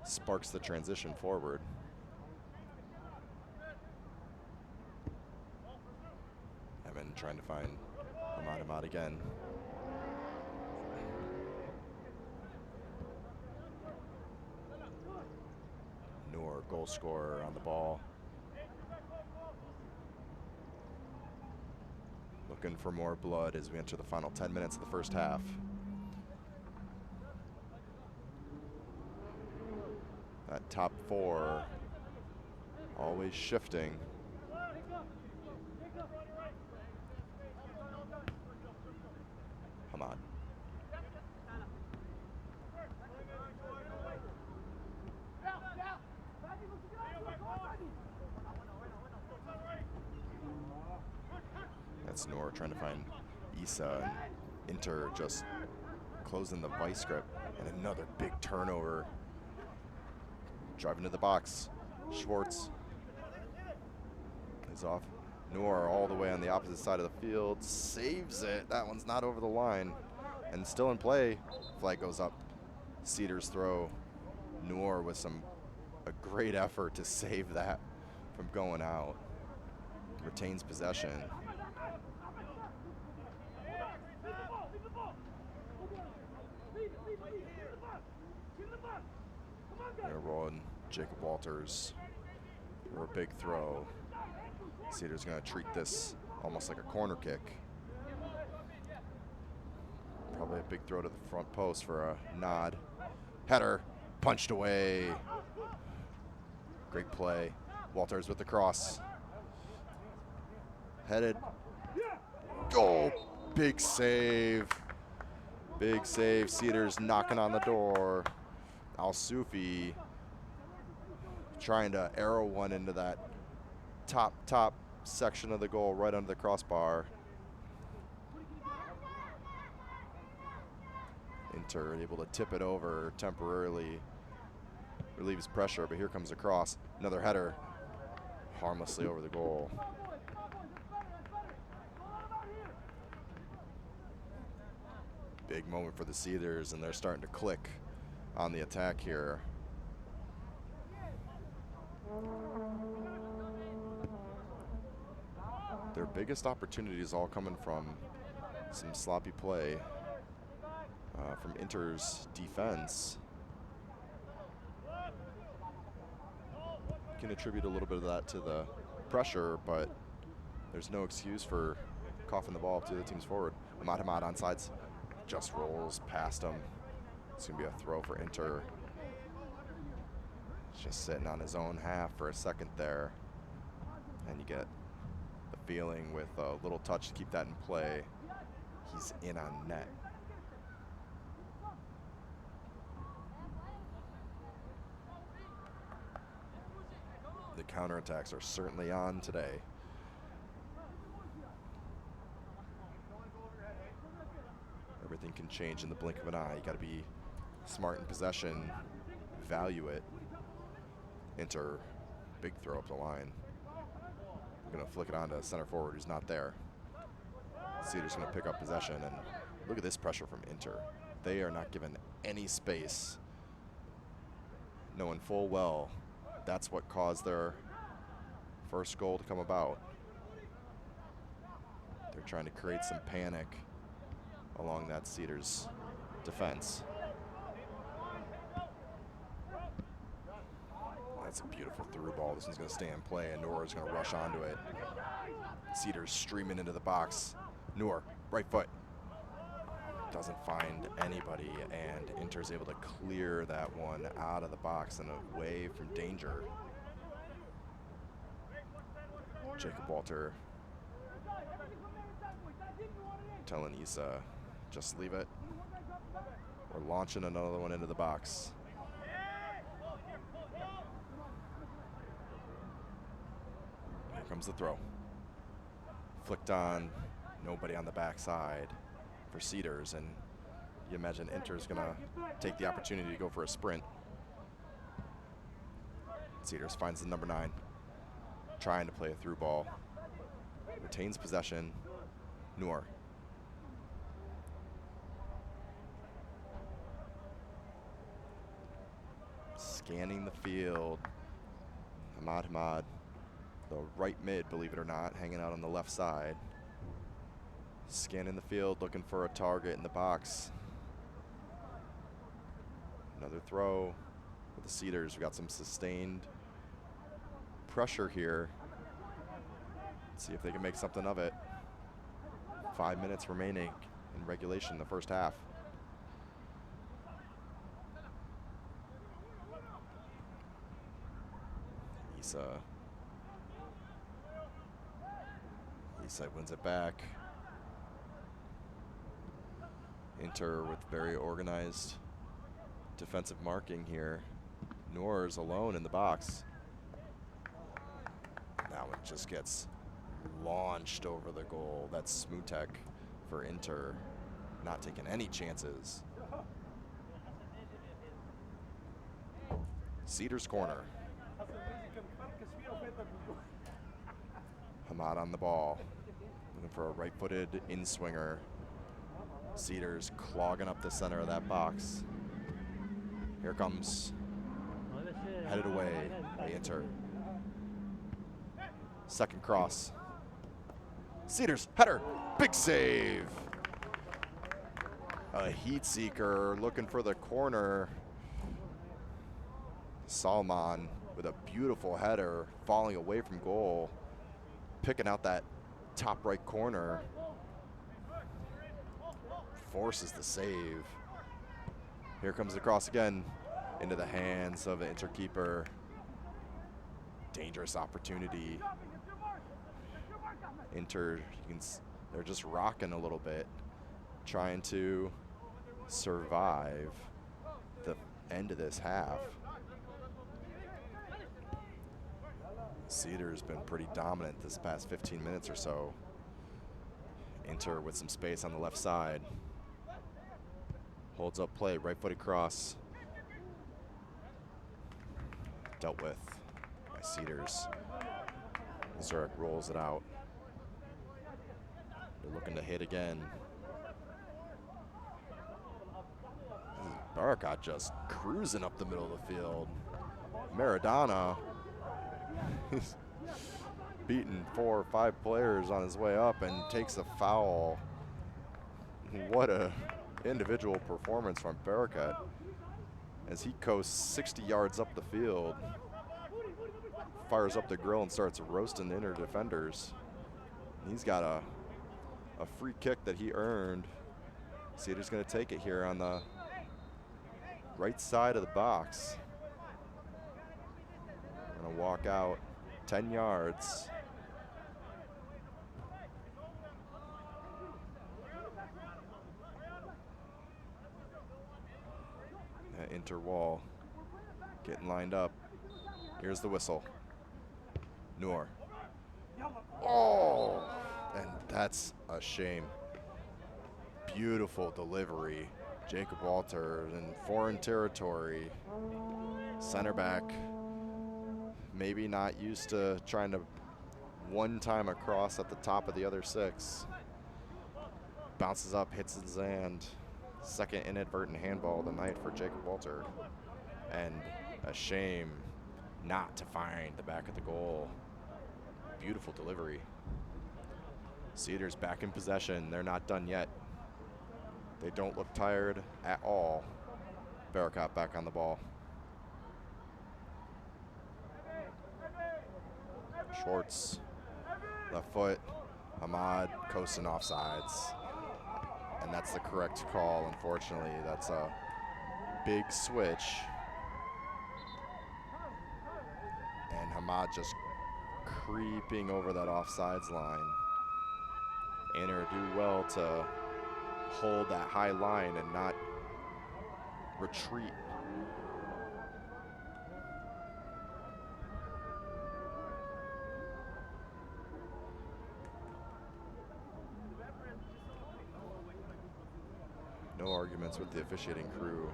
Sparks the transition forward. Evan trying to find Ahmad again. Noor, goal scorer, on the ball. Looking for more blood as we enter the final 10 minutes of the first half. That top 4 always shifting. Hamad. That's Noor trying to find Issa, and Inter just closing the vice grip, and another big turnover. Driving to the box, Schwartz is off. Noor all the way on the opposite side of the field, saves it. That one's not over the line, and still in play. Flag goes up. Cedars throw. Noor with a great effort to save that from going out. Retains possession. Rolling Jacob Walters for a big throw. Cedars going to treat this almost like a corner kick. Probably a big throw to the front post for a nod. Header, punched away. Great play. Walters with the cross. Headed. Goal. Big save. Big save. Cedars knocking on the door. Al-Sufi trying to arrow one into that top section of the goal right under the crossbar. Inter able to tip it over temporarily. Relieves pressure, but here comes a cross. Another header harmlessly over the goal. Big moment for the Cedars, and they're starting to click on the attack here. Their biggest opportunities all coming from some sloppy play from Inter's defense. Can attribute a little bit of that to the pressure, but there's no excuse for coughing the ball up to the team's forward. Ahmad on sides, just rolls past him. It's gonna be a throw for Inter. Just sitting on his own half for a second there. And you get the feeling with a little touch to keep that in play, he's in on net. The counterattacks are certainly on today. Everything can change in the blink of an eye. You got to be smart in possession, value it. Inter, big throw up the line. We're going to flick it on to center forward who's not there. Cedars going to pick up possession, and look at this pressure from Inter. They are not given any space, knowing full well that's what caused their first goal to come about. They're trying to create some panic along that Cedars defense. That's a beautiful through ball. This one's going to stay in play, and Noor's going to rush onto it. Cedars streaming into the box. Noor, right foot. Doesn't find anybody, and Inter's able to clear that one out of the box and away from danger. Jacob Walter telling Issa, just leave it. We're launching another one into the box. Here comes the throw. Flicked on, nobody on the backside for Cedars, and you imagine Inter's gonna take the opportunity to go for a sprint. Cedars finds the number 9, trying to play a through ball. Retains possession. Noor. Scanning the field. Hamad, the right mid, believe it or not, hanging out on the left side. Scanning the field, looking for a target in the box. Another throw with the Cedars. We got some sustained pressure here. Let's see if they can make something of it. 5 minutes remaining in regulation in the first half. Issa wins it back. Inter with very organized defensive marking here. Noor's alone in the box. Now it just gets launched over the goal. That's Smutek for Inter, not taking any chances. Cedars corner. Hamad on the ball, looking for a right-footed in-swinger. Cedars clogging up the center of that box. Here comes, headed away by Inter. Second cross. Cedars, header, big save. A heat seeker looking for the corner. Salman with a beautiful header, falling away from goal, picking out that top right corner. Forces the save. Here comes the cross again into the hands of the Inter keeper. Dangerous opportunity. Inter, you can They're just rocking a little bit, trying to survive the end of this half. Cedars been pretty dominant this past 15 minutes or so. Inter with some space on the left side. Holds up play, right-footed cross. Dealt with by Cedars. Zurich rolls it out. They're looking to hit again. Baracott just cruising up the middle of the field. Maradona, he's beaten 4 or 5 players on his way up and takes a foul. What a individual performance from Baracott as he coasts 60 yards up the field, fires up the grill and starts roasting the inner defenders. He's got a free kick that he earned. Cedars going to take it here on the right side of the box. Going to walk out 10 yards. Inter wall getting lined up. Here's the whistle. Noor. Oh, and that's a shame. Beautiful delivery. Jacob Walter in foreign territory. Center back. Maybe not used to trying to one time across at the top of the other 6. Bounces up, hits his hand. Second inadvertent handball of the night for Jacob Walter. And a shame not to find the back of the goal. Beautiful delivery. Cedars back in possession. They're not done yet. They don't look tired at all. Baracott back on the ball. Schwartz, left foot. Ahmad coasting offsides. And that's the correct call, unfortunately. That's a big switch. And Hamad just creeping over that offsides line. Inter do well to hold that high line and not retreat. No arguments with the officiating crew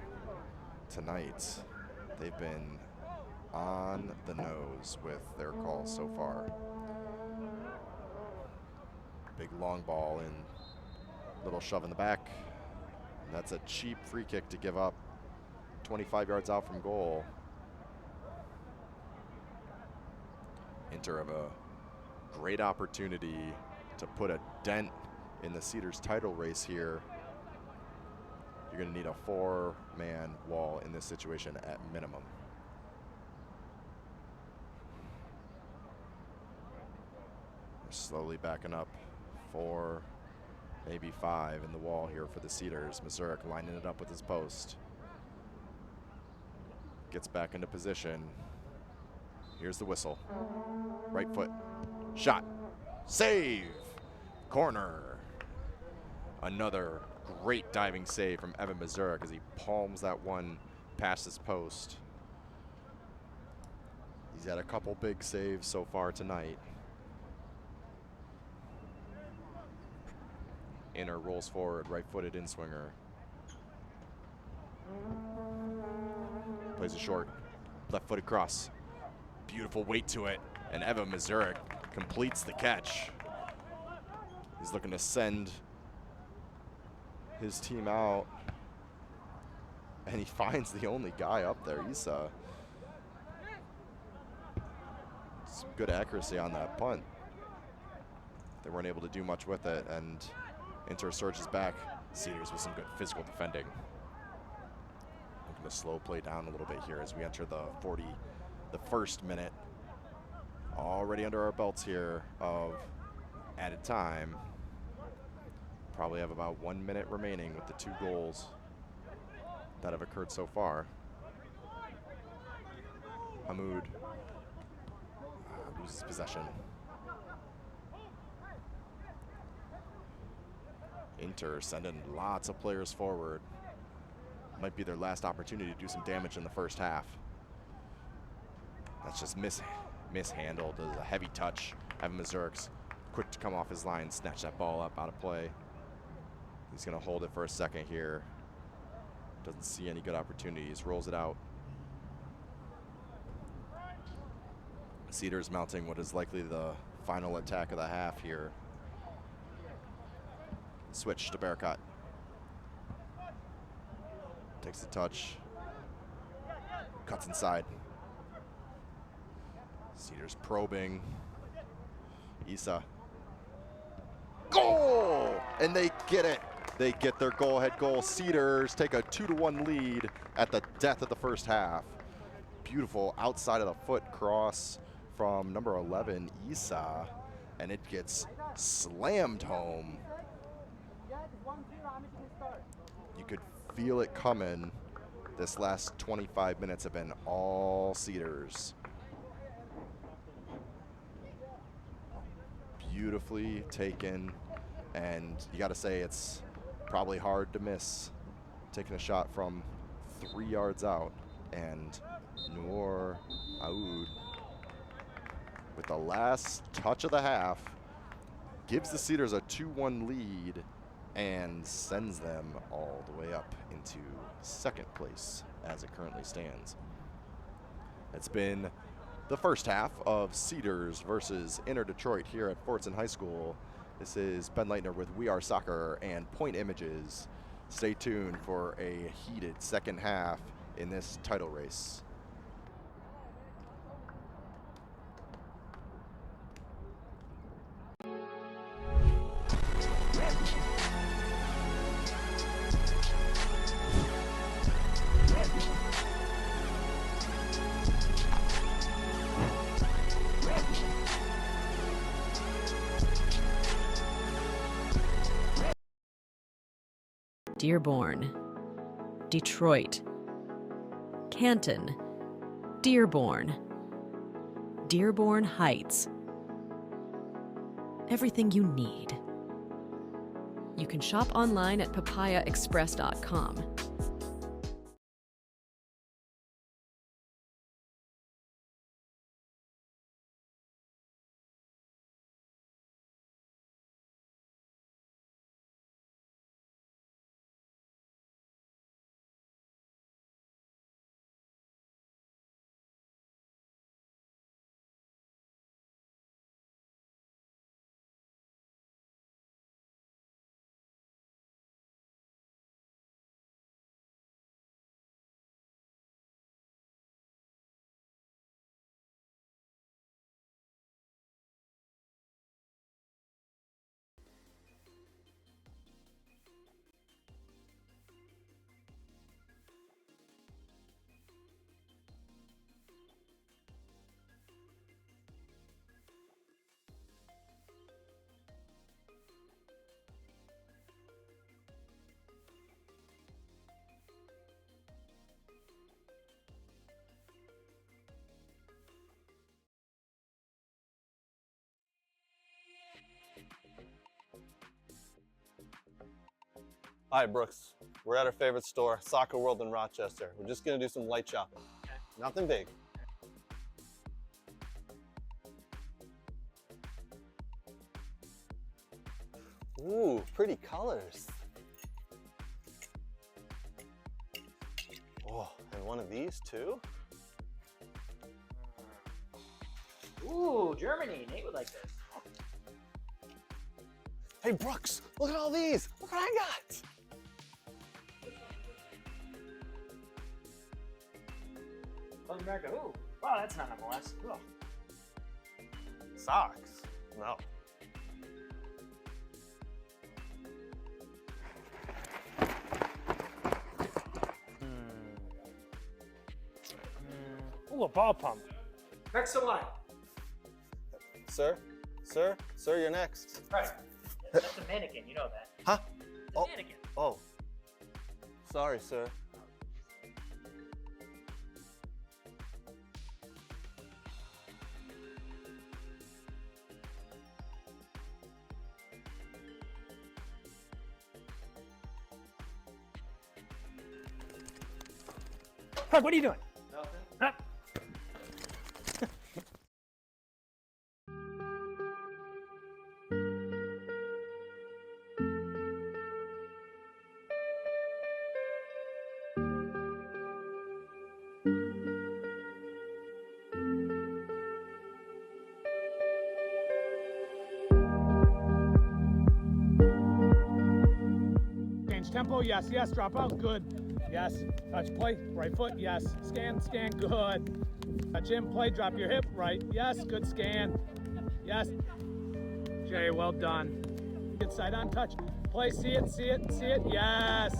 tonight. They've been on the nose with their calls so far. Big long ball and little shove in the back. That's a cheap free kick to give up 25 yards out from goal. Inter have a great opportunity to put a dent in the Cedars title race here. You're going to need a 4-man wall in this situation at minimum. They're slowly backing up 4, maybe 5 in the wall here for the Cedars. Mazurek lining it up with his post. Gets back into position. Here's the whistle. Right foot. Shot. Save. Corner. Another great diving save from Evan Mazurek as he palms that one past his post. He's had a couple big saves so far tonight. Inter rolls forward, right-footed in-swinger. Plays it short, left-footed cross. Beautiful weight to it, and Evan Mazurek completes the catch. He's looking to send his team out, and he finds the only guy up there. He's some good accuracy on that punt. They weren't able to do much with it, and Inter surges back. Cedars with some good physical defending. Looking to slow play down a little bit here as we enter the 41st minute. Already under our belts here of added time. Probably have about 1 minute remaining with the 2 goals that have occurred so far. Hamoud loses possession. Inter sending lots of players forward. Might be their last opportunity to do some damage in the first half. That's just mishandled. There's a heavy touch. Evan Mazurks quick to come off his line, snatch that ball up out of play. He's going to hold it for a second here. Doesn't see any good opportunities. Rolls it out. Cedars mounting what is likely the final attack of the half here. Switch to Bearcott. Takes the touch. Cuts inside. Cedars probing. Issa. Goal! And they get it. They get their go-ahead goal. Cedars take a 2-1 lead at the death of the first half. Beautiful outside of the foot cross from number 11, Issa, and it gets slammed home. You could feel it coming. This last 25 minutes have been all Cedars. Beautifully taken, and you got to say it's probably hard to miss taking a shot from 3 yards out. And Noor Aoud, with the last touch of the half, gives the Cedars a 2-1 lead and sends them all the way up into second place as it currently stands. It's been the first half of Cedars versus Inter Detroit here at Fortson High School. This is Ben Leitner with We Are Soccer and Point Images. Stay tuned for a heated second half in this title race. Dearborn, Detroit, Canton, Dearborn, Dearborn Heights. Everything you need. You can shop online at papayaexpress.com. All right, Brooks, we're at our favorite store, Soccer World in Rochester. We're just gonna do some light shopping. Nothing big. Ooh, pretty colors. Oh, and one of these too? Ooh, Germany. Nate would like this. Hey, Brooks, look at all these. Look what I got. South America. Ooh, wow, that's not MLS. Cool. Socks? No. Ooh, a ball pump. Next in line. Sir, you're next. Right. That's a mannequin, you know that. Huh? It's a mannequin. Oh. Sorry, sir. Craig, what are you doing? Nothing. Huh? Change tempo, yes, yes, drop out, good. Yes, touch play, right foot, yes. Scan, scan, good. Touch in, play, drop your hip, right, yes, good scan. Yes. Jay, well done. Good side on touch. Play, see it, see it, see it, yes.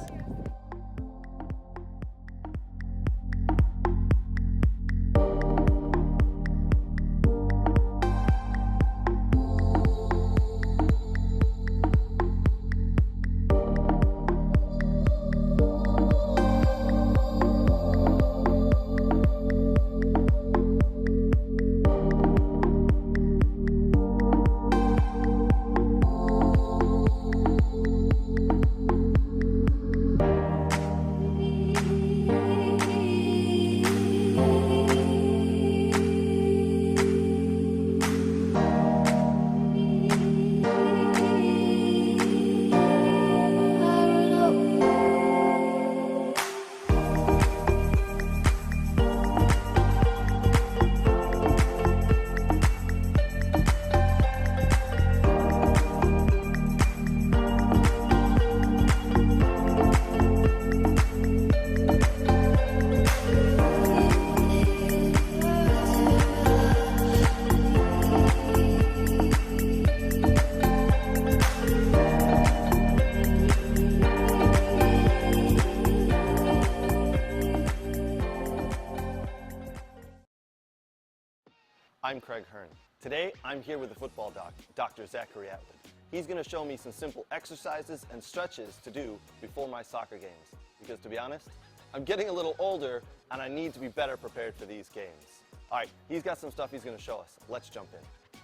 I'm Craig Hearn. Today, I'm here with the football doc, Dr. Zachary Atwood. He's going to show me some simple exercises and stretches to do before my soccer games. Because to be honest, I'm getting a little older and I need to be better prepared for these games. All right, he's got some stuff he's going to show us. Let's jump in.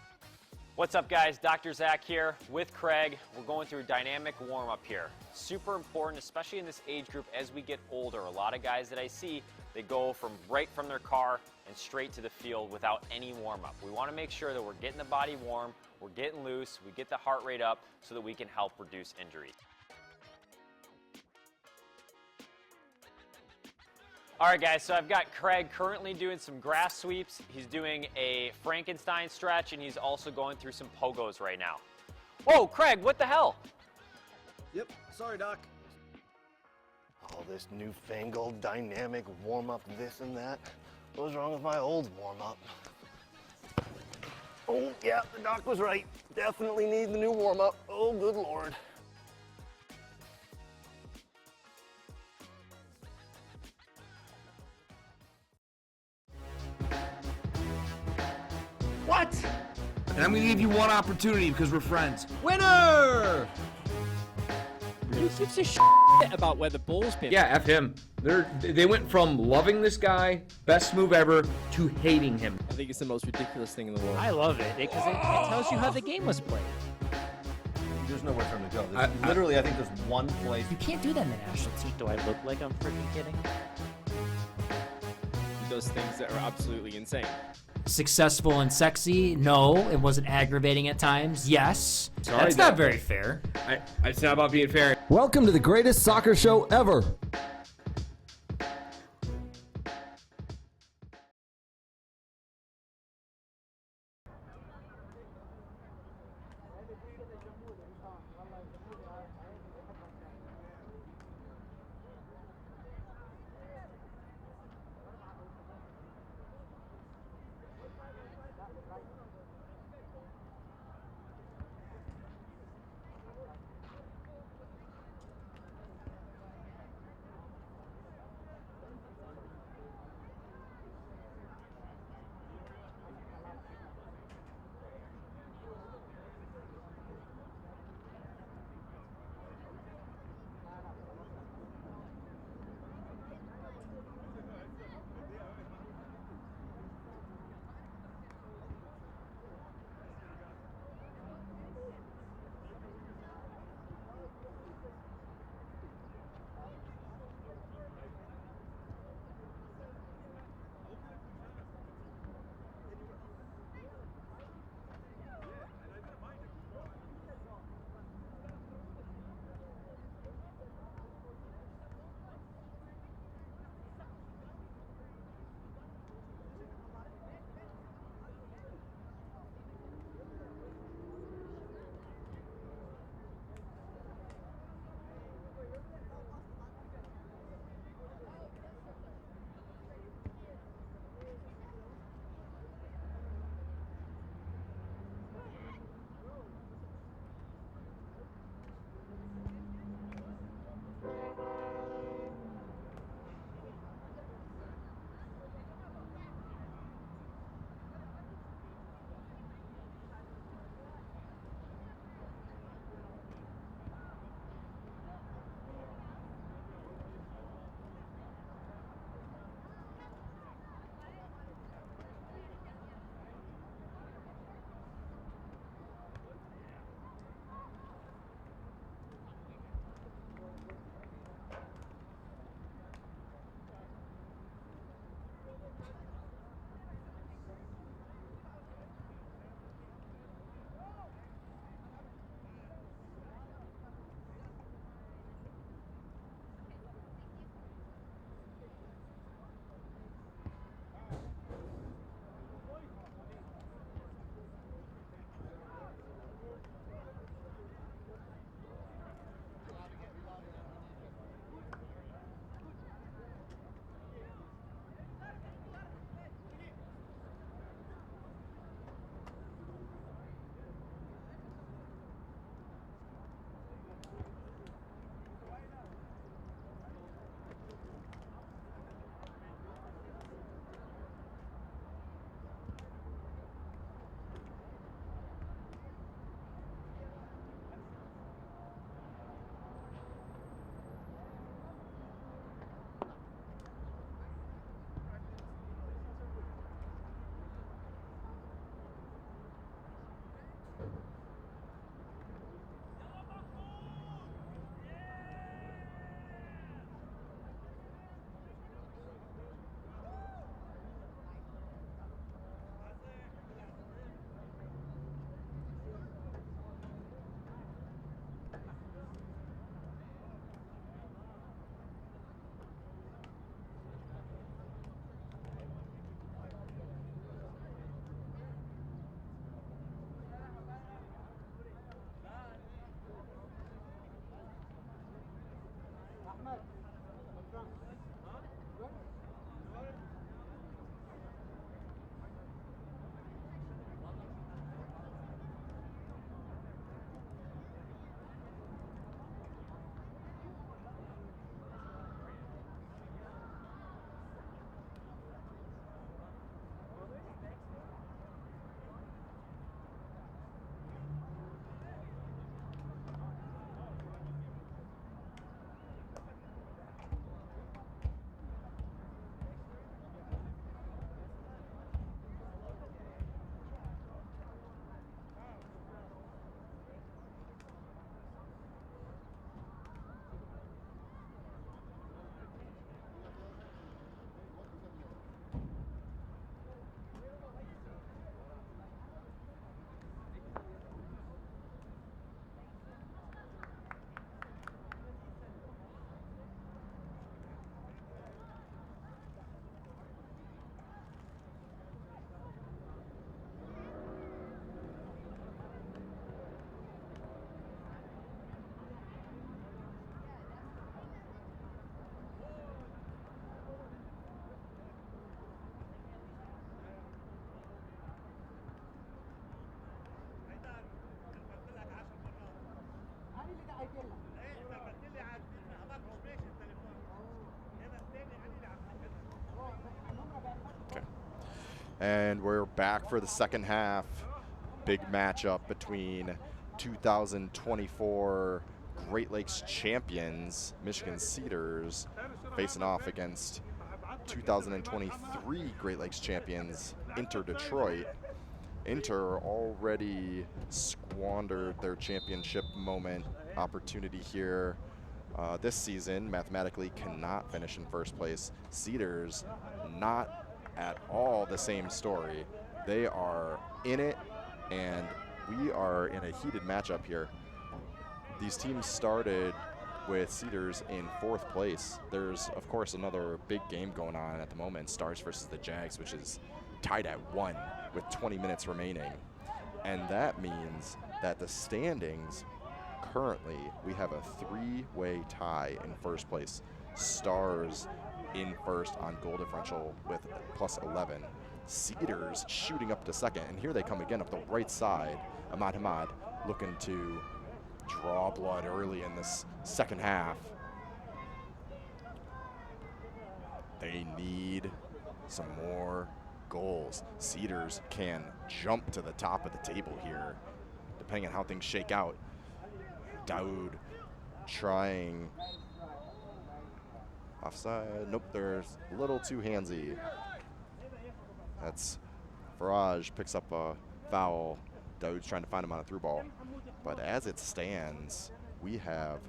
What's up, guys? Dr. Zach here with Craig. We're going through a dynamic warm-up here. Super important, especially in this age group as we get older. A lot of guys that I see, they go right from their car and straight to the field without any warm-up. We want to make sure that we're getting the body warm, we're getting loose, we get the heart rate up so that we can help reduce injury. All right, guys, so I've got Craig currently doing some grass sweeps. He's doing a Frankenstein stretch, and he's also going through some pogos right now. Whoa, Craig, what the hell? Yep, sorry, Doc. All this newfangled dynamic warm-up, this and that. What was wrong with my old warm-up? Oh, yeah, the doc was right. Definitely need the new warm-up. Oh, good Lord. What? And I'm gonna give you one opportunity because we're friends. Winner! Who gives a shit about where the ball's been? Yeah, F him. They went from loving this guy, best move ever, to hating him. I think it's the most ridiculous thing in the world. I love it because it tells you how the game was played. There's nowhere for him to go. Literally, I think there's one place. You can't do that in the national team. Do I look like I'm freaking kidding? He does things that are absolutely insane. Successful and sexy? No. It wasn't aggravating at times? Yes. Sorry, That's not very fair. It's not about being fair. Welcome to the greatest soccer show ever. And we're back for the second half. Big matchup between 2024 Great Lakes champions, Michigan Cedars, facing off against 2023 Great Lakes champions, Inter Detroit. Inter already squandered their championship moment opportunity here this season. Mathematically cannot finish in first place. Cedars, not at all the same story. They are in it, and we are in a heated matchup here. These teams started with Cedars in 4th place. There's, of course, another big game going on at the moment, Stars versus the Jags, which is tied at 1 with 20 minutes remaining. And that means that the standings, currently, we have a 3-way tie in first place. Stars in first on goal differential with +11. Cedars shooting up to second, and here they come again up the right side. Ahmad Hamad looking to draw blood early in this second half. They need some more goals. Cedars can jump to the top of the table here, depending on how things shake out. Daoud trying. Offside. Nope, there's a little too handsy. That's Faraj picks up a foul. Daoud's trying to find him on a through ball. But as it stands, we have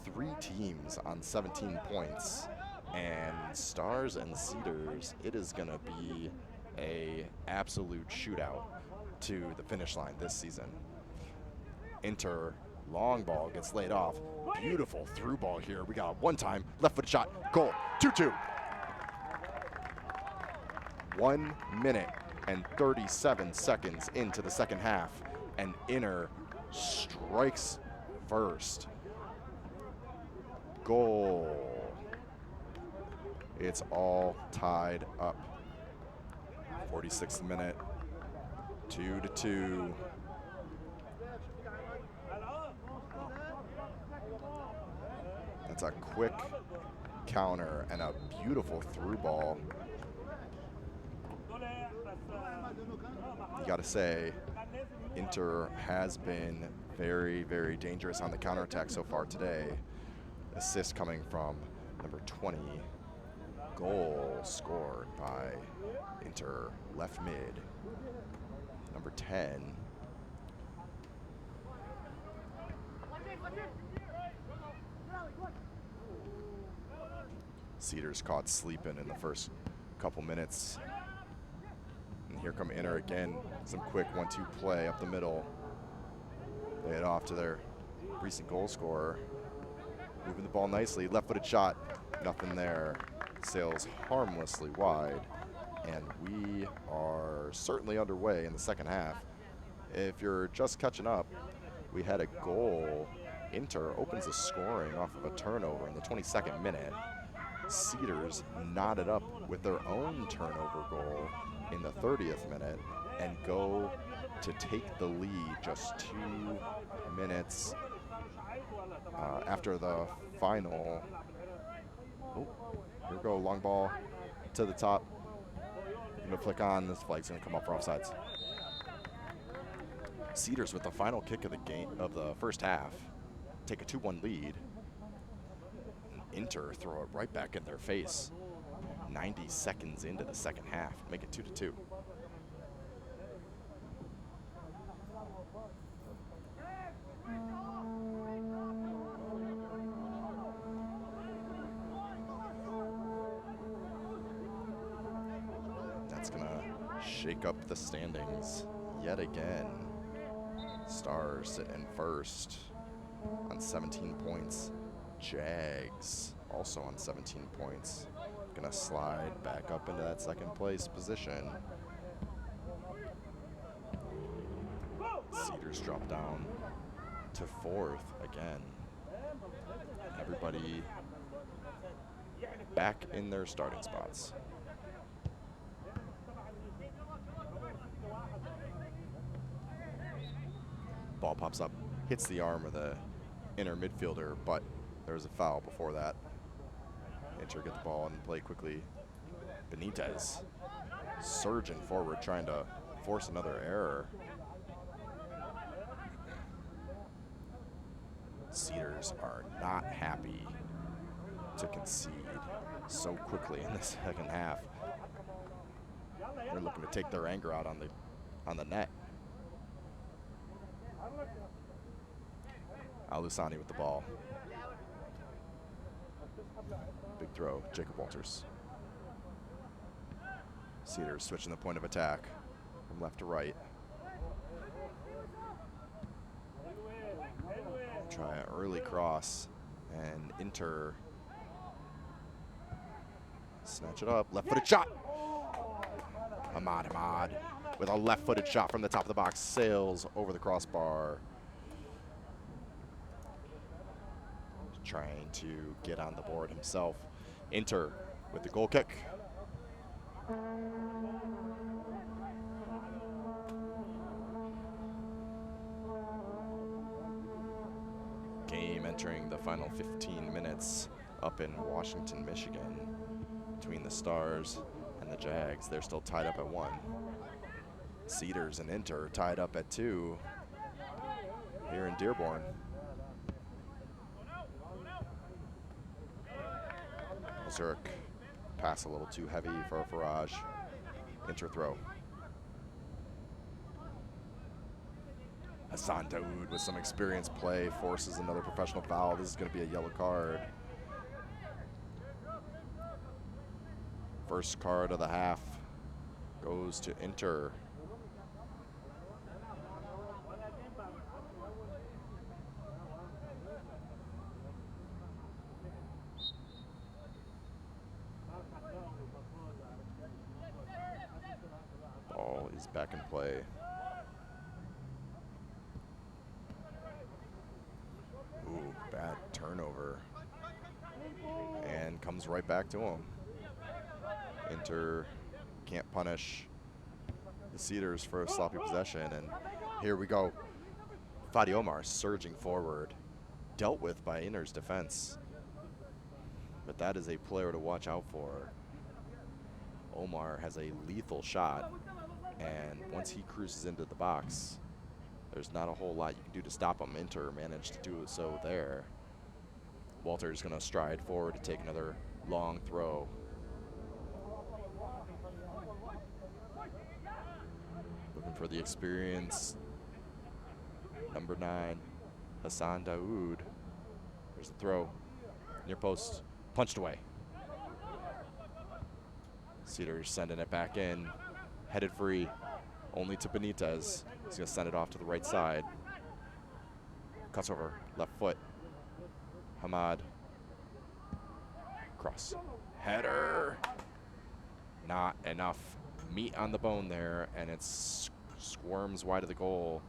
3 teams on 17 points. And Stars and Cedars, it is going to be a absolute shootout to the finish line this season. Inter, long ball gets laid off. Beautiful through ball here. We got one time, left foot shot, goal, 2-2. 1 minute and 37 seconds into the second half, and Inter strikes first. Goal. It's all tied up. 46th minute, 2-2. That's a quick counter and a beautiful through ball. You gotta say, Inter has been very, very dangerous on the counterattack so far today. Assist coming from number 20. Goal scored by Inter, left mid. Number 10. Cedars caught sleeping in the first couple minutes. And here come Inter again. Some quick 1-2 play up the middle. They head off to their recent goal scorer. Moving the ball nicely. Left-footed shot. Nothing there. Sails harmlessly wide. And we are certainly underway in the second half. If you're just catching up, we had a goal. Inter opens the scoring off of a turnover in the 22nd minute. Cedars knotted up with their own turnover goal in the 30th minute and go to take the lead just 2 minutes after the final. Oh, here we go, long ball to the top. Gonna flick on, this flag's gonna come up for offsides. Cedars with the final kick of the game of the first half take a 2-1 lead. Inter throw it right back in their face 90 seconds into the second half, make it 2-2. That's gonna shake up the standings yet again. Stars sitting first on 17 points. Jags also on 17 points. Gonna slide back up into that second place position. Cedars drop down to 4th again. Everybody back in their starting spots. Ball pops up, hits the arm of the Inter midfielder, but there was a foul before that. Inter get the ball and play quickly Benitez surging forward, trying to force another error. Cedars are not happy to concede so quickly in the second half. They're looking to take their anger out on the net. Al-Lusani with the ball. Big throw, Jacob Walters. Cedars switching the point of attack from left to right. Try an early cross, and Inter snatch it up. Left-footed shot. Hamad with a left-footed shot from the top of the box. Sails over the crossbar. Trying to get on the board himself. Inter with the goal kick. Game entering the final 15 minutes up in Washington, Michigan, between the Stars and the Jags. They're still tied up at 1. Cedars and Inter tied up at 2 here in Dearborn. Zurich pass a little too heavy for Farage. Inter throw. Hassan Daoud with some experienced play forces another professional foul. This is going to be a yellow card. First card of the half goes to Inter. Ball is back in play. Ooh, bad turnover. And comes right back to him. Inter can't punish the Cedars for a sloppy possession. And here we go. Fadi Omar surging forward. Dealt with by Inter's defense. But that is a player to watch out for. Omar has a lethal shot. And once he cruises into the box, there's not a whole lot you can do to stop him. Inter managed to do so there. Walter's going to stride forward to take another long throw. Looking for the experience. Number 9, Hassan Daoud. There's the throw. Near post. Punched away. Cedars sending it back in. Headed free. Only to Benitez. He's going to send it off to the right side. Cuts over. Left foot. Hamad. Cross. Header. Not enough meat on the bone there, and it squirms wide of the goal.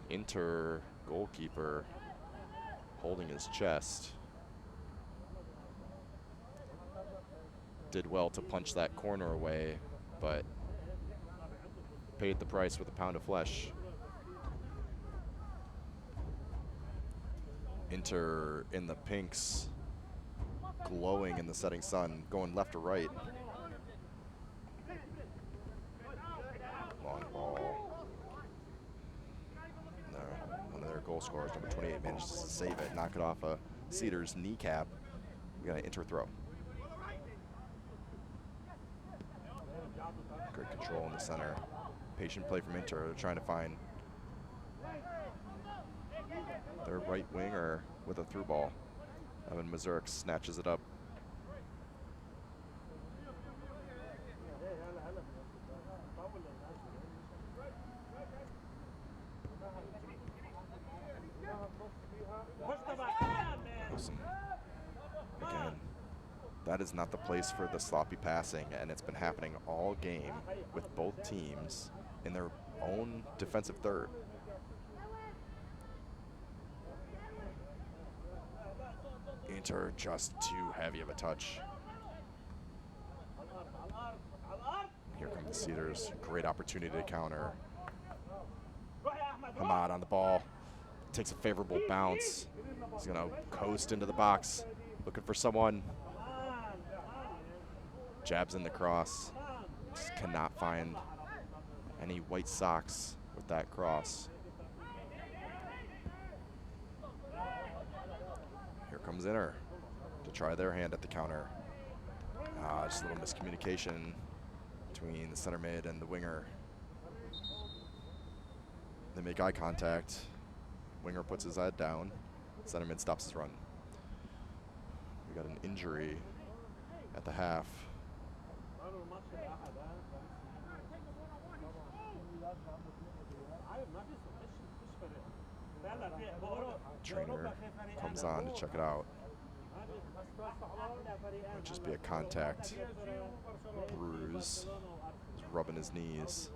Inter goalkeeper holding his chest. Did well to punch that corner away, but paid the price with a pound of flesh. Inter in the pinks, glowing in the setting sun, going left to right. Long ball. No, one of their goal scorers, number 28, manages to save it, knock it off a Cedars kneecap. We got an Inter throw. Great control in the center. Patient play from Inter. They're trying to find their right winger with a through ball. Evan Mazurek snatches it up. Again, that is not the place for the sloppy passing, and it's been happening all game with both teams in their own defensive third. Inter just too heavy of a touch. Here come the Cedars. Great opportunity to counter. Hamad on the ball. Takes a favorable bounce. He's going to coast into the box, looking for someone. Jabs in the cross. Just cannot find any white socks with that cross. Here comes Inter to try their hand at the counter. Just a little miscommunication between the center mid and the winger. They make eye contact. Winger puts his head down. Center mid stops his run. We got an injury at the half. Trainer comes on to check it out. Might just be a contact bruise. He's rubbing his knees.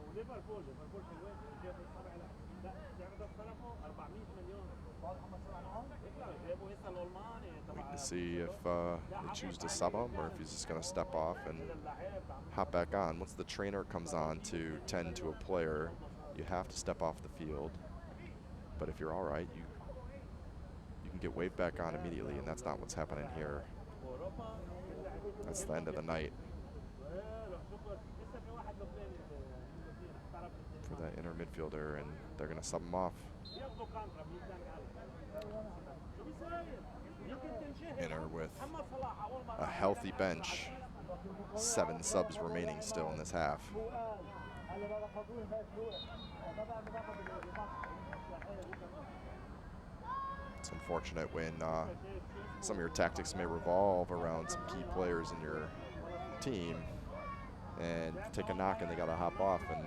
Waiting to see if they choose to sub him or if he's just going to step off and hop back on. Once the trainer comes on to tend to a player, you have to step off the field. But if you're all right, you can get waved back on immediately, and that's not what's happening here. That's the end of the night for that inner midfielder, and they're going to sub him off. Inter with a healthy bench. 7 subs remaining still in this half. It's unfortunate when some of your tactics may revolve around some key players in your team and take a knock and they gotta hop off, and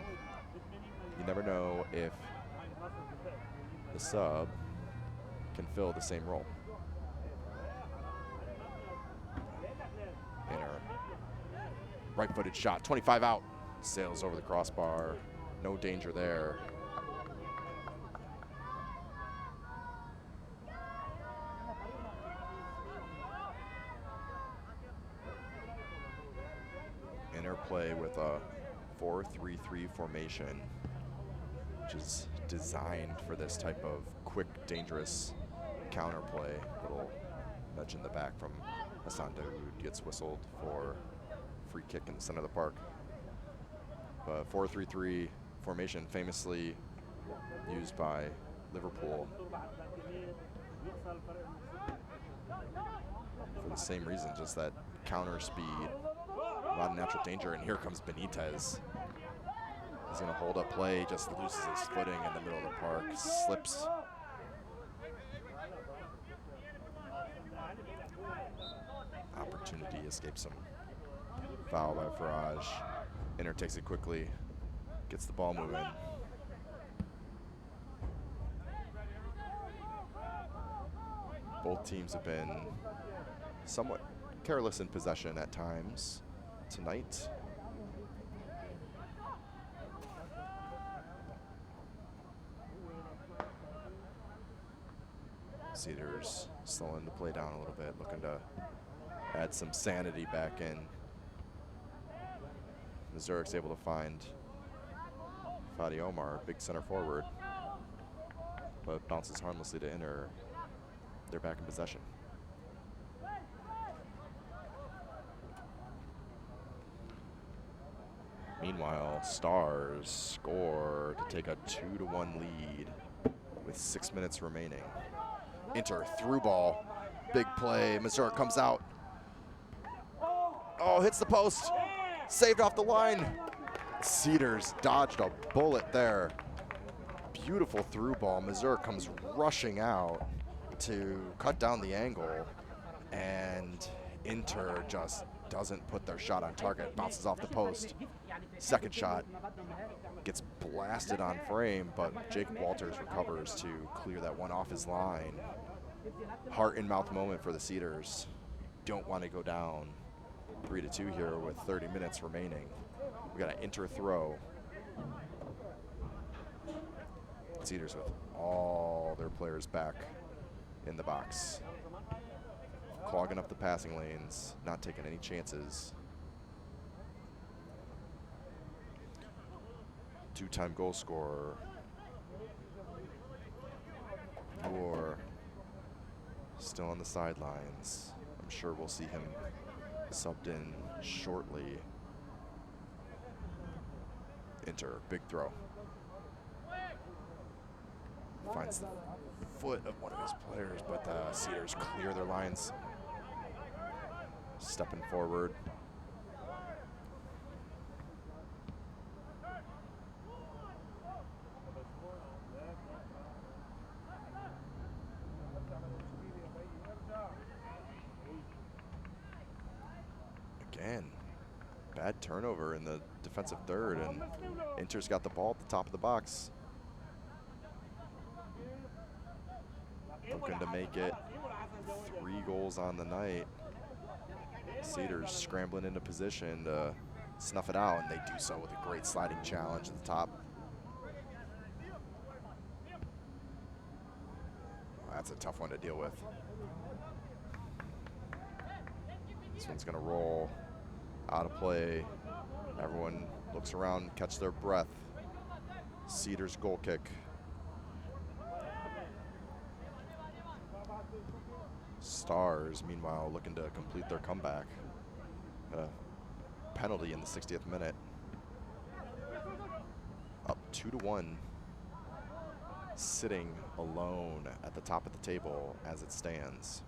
you never know if the sub can fill the same role. Inter, right-footed shot, 25 out, sails over the crossbar, no danger there. Interplay with a 4-3-3 formation, which is designed for this type of quick, dangerous counterplay. Little nudge in the back from Hassan Daoud, gets whistled for free kick in the center of the park. But 4-3-3 formation, famously used by Liverpool for the same reason, just that counter speed, a lot of natural danger. And here comes Benitez. He's going to hold up play, just loses his footing in the middle of the park, slips. Opportunity escapes him. Foul by Faraj. Inter takes it quickly, gets the ball moving. Both teams have been somewhat careless in possession at times tonight. Cedars slowing the play down a little bit, looking to add some sanity back in. Zurich's able to find Fadi Omar, big center forward, but bounces harmlessly to Inter. They're back in possession. Meanwhile, Stars score to take a 2-1 lead with 6 minutes remaining. Inter through ball, big play. Mazur comes out. Oh, hits the post. Saved off the line. Cedars dodged a bullet there. Beautiful through ball. Mazur comes rushing out to cut down the angle, and Inter just doesn't put their shot on target. Bounces off the post. Second shot gets blasted on frame, but Jacob Walters recovers to clear that one off his line. Heart in mouth moment for the Cedars. Don't want to go down 3-2 here with 30 minutes remaining. We got an Inter throw. Cedars with all their players back in the box, clogging up the passing lanes, not taking any chances. Two-time goal scorer Moore still on the sidelines. I'm sure we'll see him subbed in shortly. Inter, big throw. Finds the foot of one of his players, but the Cedars clear their lines. Stepping forward. Again, bad turnover in the defensive third, and Inter's got the ball at the top of the box. Looking to make it 3 goals on the night. Cedars scrambling into position to snuff it out, and they do so with a great sliding challenge at the top. That's a tough one to deal with. This one's gonna roll out of play. Everyone looks around, catch their breath. Cedars goal kick. Stars, meanwhile, looking to complete their comeback. Penalty in the 60th minute. Up 2-1. Sitting alone at the top of the table as it stands.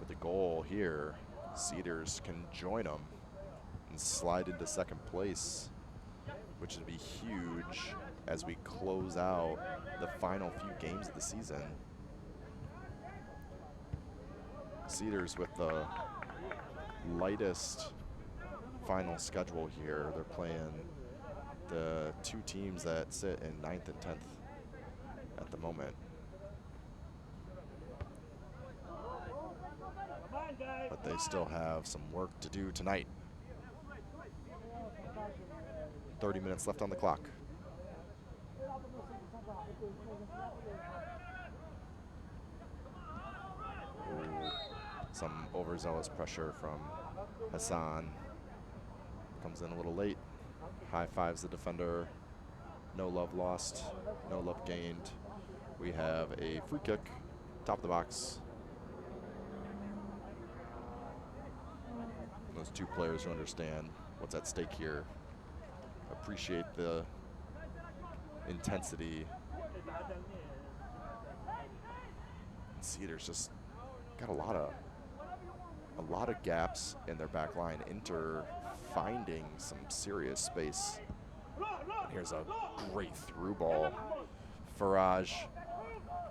With the goal here, Cedars can join them and slide into second place, which would be huge as we close out the final few games of the season. Cedars with the lightest final schedule here. They're playing the 2 teams that sit in 9th and 10th at the moment. But they still have some work to do tonight. 30 minutes left on the clock. Ooh, some overzealous pressure from Hassan. Comes in a little late. High fives the defender. No love lost, no love gained. We have a free kick, top of the box. Those 2 players who understand what's at stake here appreciate the intensity. Cedars just got a lot of gaps in their back line. Inter finding some serious space. Here's a great through ball. Faraj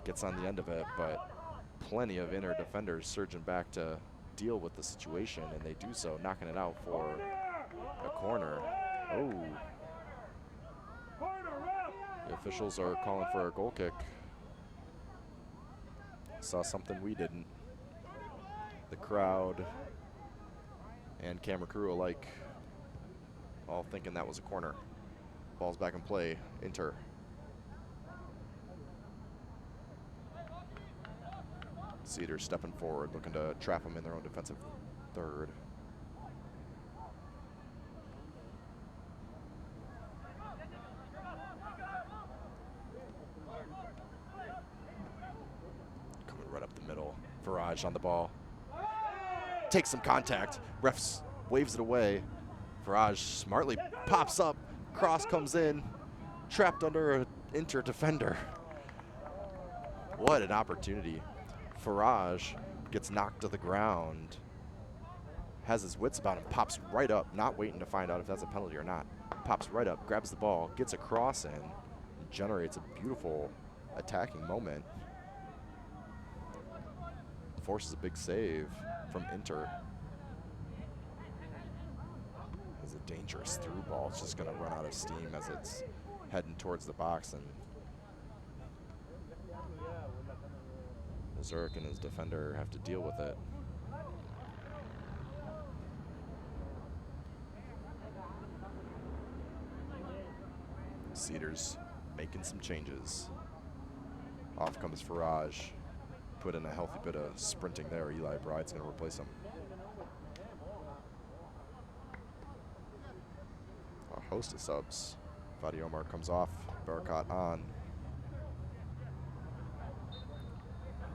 gets on the end of it, but plenty of Inter defenders surging back to deal with the situation, and they do so, knocking it out for a corner. Oh. The officials are calling for a goal kick. Saw something we didn't. The crowd and camera crew alike all thinking that was a corner. Ball's back in play. Inter. Cedars stepping forward, looking to trap them in their own defensive third. Coming right up the middle. Faraj on the ball. Takes some contact. Refs waves it away. Faraj smartly pops up. Cross comes in. Trapped under an Inter defender. What an opportunity. Faraj gets knocked to the ground. Has his wits about him. Pops right up. Not waiting to find out if that's a penalty or not. Pops right up. Grabs the ball. Gets a cross in. Generates a beautiful attacking moment. Forces a big save from Inter. It's a dangerous through ball. It's just going to run out of steam as it's heading towards the box, and Zurich and his defender have to deal with it. Cedars making some changes. Off comes Faraj. Put in a healthy bit of sprinting there. Eli Bride's going to replace him. A host of subs. Fadi Omar comes off. Barakat on.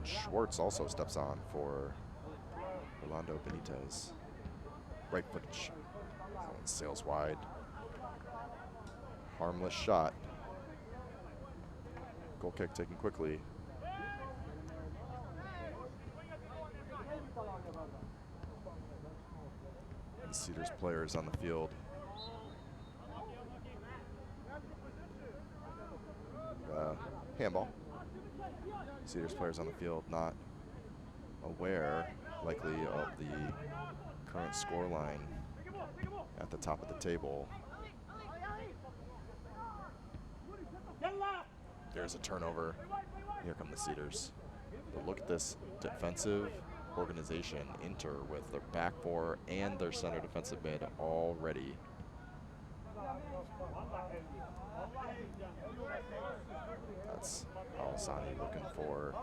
Schwartz also steps on for Orlando Benitez. Right footage. That one sails wide. Harmless shot. Goal kick taken quickly. And Cedars players on the field. Handball. Cedars players on the field not aware, likely, of the current score line at the top of the table. There's a turnover. Here come the Cedars. But look at this defensive organization. Inter with their back four and their center defensive mid all ready. That's Al-Hassani looking for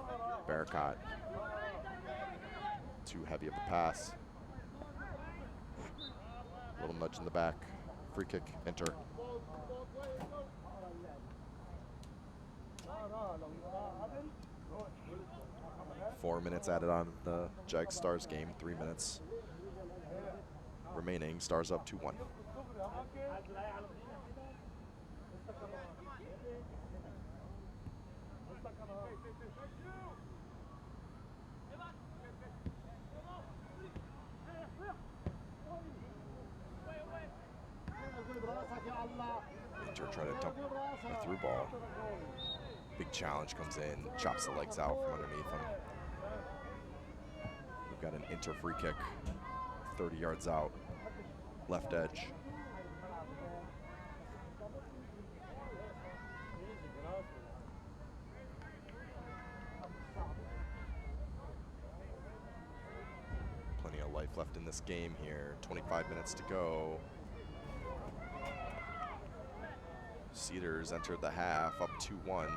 Barakat. Too heavy of a pass. Little nudge in the back. Free kick, Inter. Four minutes added on the Jags Stars game. 3 minutes remaining. Stars up 2-1. Inter try to dump a through ball. Big challenge comes in, chops the legs out from underneath him. We've got an Inter free kick, 30 yards out, left edge. Plenty of life left in this game here, 25 minutes to go. Cedars entered the half up 2-1.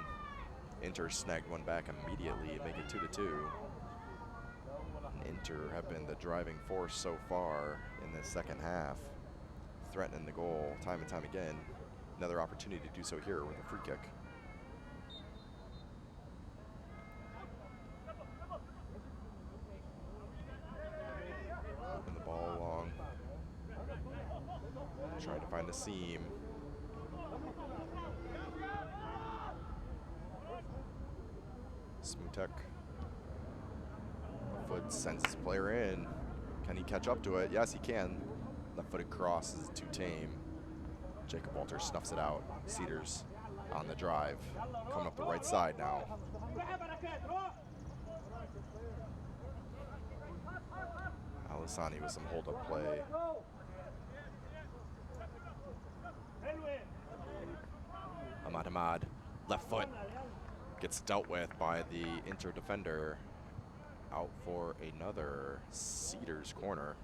Inter snagged one back immediately, make it 2-2. And Inter have been the driving force so far in the second half, threatening the goal time and time again. Another opportunity to do so here with a free kick. Moving the ball along. Trying to find a seam. Smutek. Foot sends his player in. Can he catch up to it? Yes, he can. Left-footed cross is too tame. Jacob Walter snuffs it out. Cedars on the drive. Coming up the right side now. Al-Hassani with some hold-up play. Ahmad, left foot. Gets dealt with by the Inter defender. Out for another Cedars corner.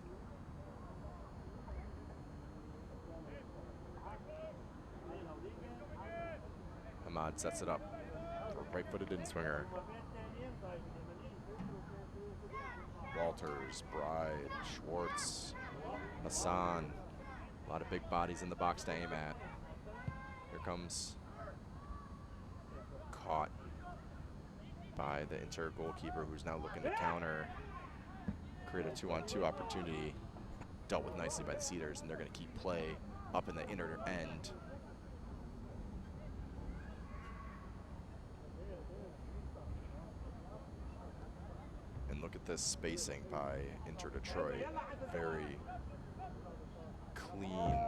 Ahmad sets it up for right-footed in-swinger. Walters, Bride, Schwartz, Hassan. A lot of big bodies in the box to aim at. Here comes caught by the Inter goalkeeper, who's now looking to counter, create a 2-on-2 opportunity. Dealt with nicely by the Cedars, and they're going to keep play up in the inner end. And look at this spacing by Inter Detroit. Very clean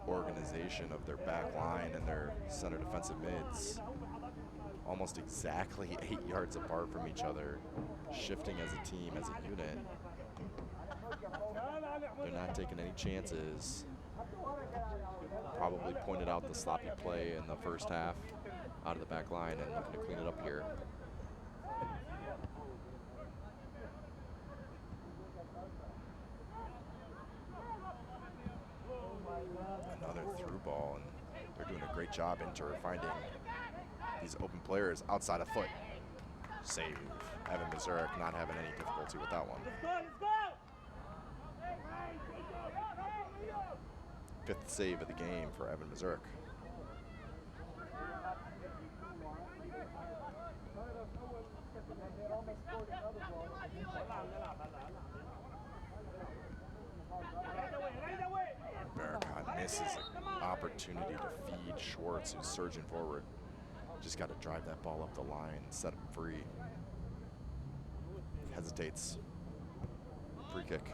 organization of their back line and their center defensive mids. Almost exactly 8 yards apart from each other, shifting as a team, as a unit. They're not taking any chances. Probably pointed out the sloppy play in the first half out of the back line and looking to clean it up here. Another through ball, and they're doing a great job, Inter, finding these open players outside a foot. Save. Evan Mazurek not having any difficulty with that one. Fifth save of the game for Evan Mazurek. This is an opportunity to feed Schwartz, who's surging forward. Just got to drive that ball up the line, set him free. Hesitates. Free kick.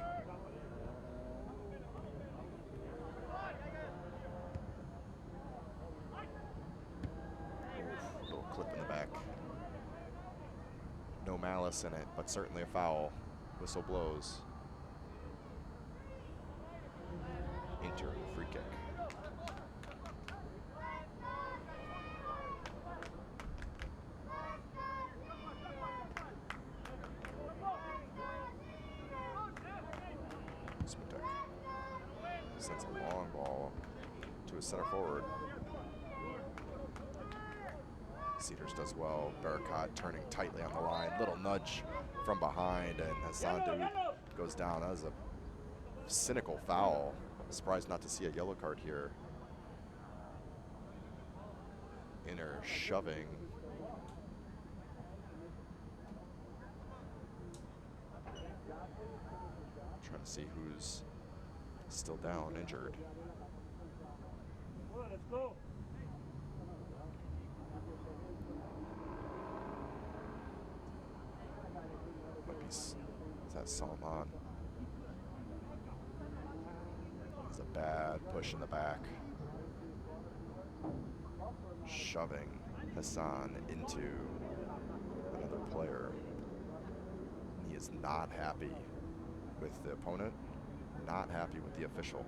Oof, little clip in the back. No malice in it, but certainly a foul. Whistle blows. Inter, free kick. Smitek sends a long ball to his center forward. Cedars does well. Barakat turning tightly on the line. Little nudge from behind, and Hassan Daoud goes down. That was a cynical foul. Surprised not to see a yellow card here. Inner shoving. Trying to see who's still down, injured. Let's go. Is that Salman? It's a bad push in the back. Shoving Hassan into another player. He is not happy with the opponent, not happy with the official.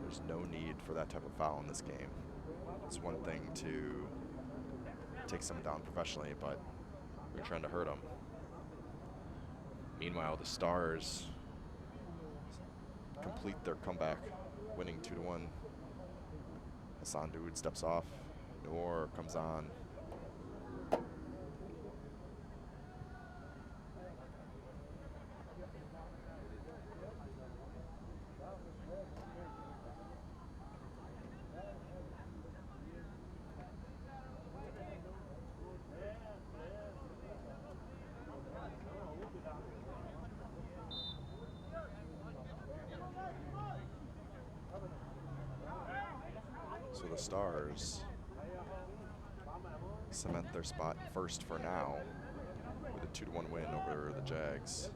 There's no need for that type of foul in this game. It's one thing to take someone down professionally, but you're trying to hurt them. Meanwhile, the Stars complete their comeback, winning 2-1. Hassan Daoud steps off. Noor comes on. So the Stars cement their spot first for now with a 2-1 win over the Jags.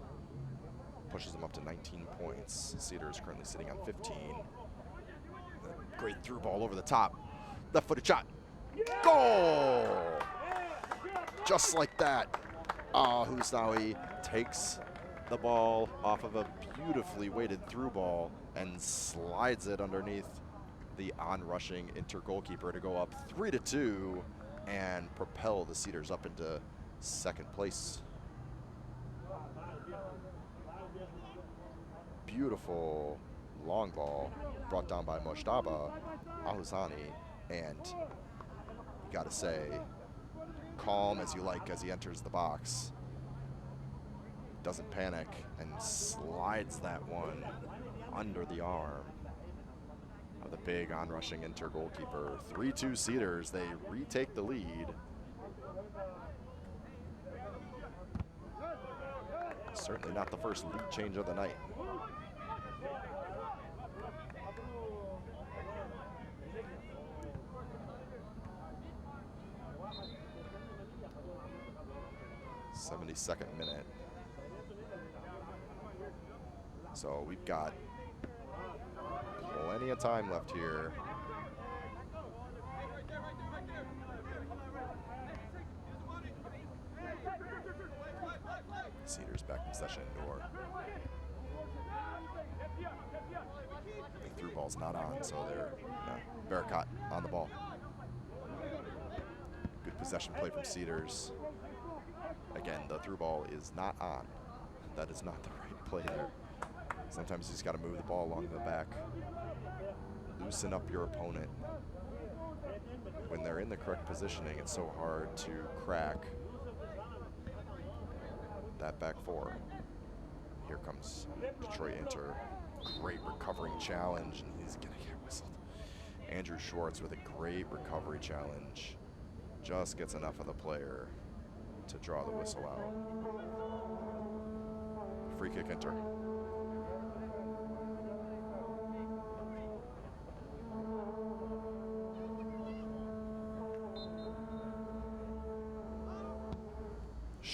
Pushes them up to 19 points. Cedars currently sitting on 15. A great through ball over the top. Left-footed shot. Goal! Just like that. Husnawi takes the ball off of a beautifully weighted through ball and slides it underneath the on-rushing Inter goalkeeper to go up 3-2 and propel the Cedars up into second place. Beautiful long ball brought down by Mojtaba Alhuzani, and you gotta say, calm as you like as he enters the box. Doesn't panic and slides that one under the arm of the big on-rushing Inter goalkeeper. 3-2 Cedars, they retake the lead. Certainly not the first lead change of the night. '72nd minute. So we've got plenty of time left here. Cedars back in possession. Noor. The through ball's not on, so they're Barakat on the ball. Good possession play from Cedars. Again, the through ball is not on. That is not the right play there. Sometimes you just got to move the ball along the back. Loosen up your opponent. When they're in the correct positioning, it's so hard to crack that back four. Here comes Detroit Inter. Great recovering challenge, and he's gonna get whistled. Andrew Schwartz with a great recovery challenge. Just gets enough of the player to draw the whistle out. Free kick Inter.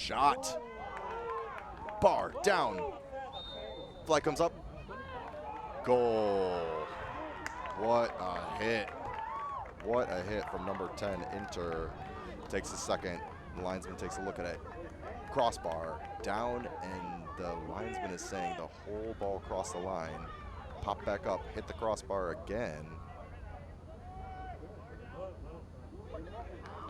shot. Bar down. Flag comes up. Goal. What a hit. What a hit from number 10, Inter. Takes a second. The linesman takes a look at it. Crossbar down, and the linesman is saying the whole ball crossed the line. Pop back up, hit the crossbar again.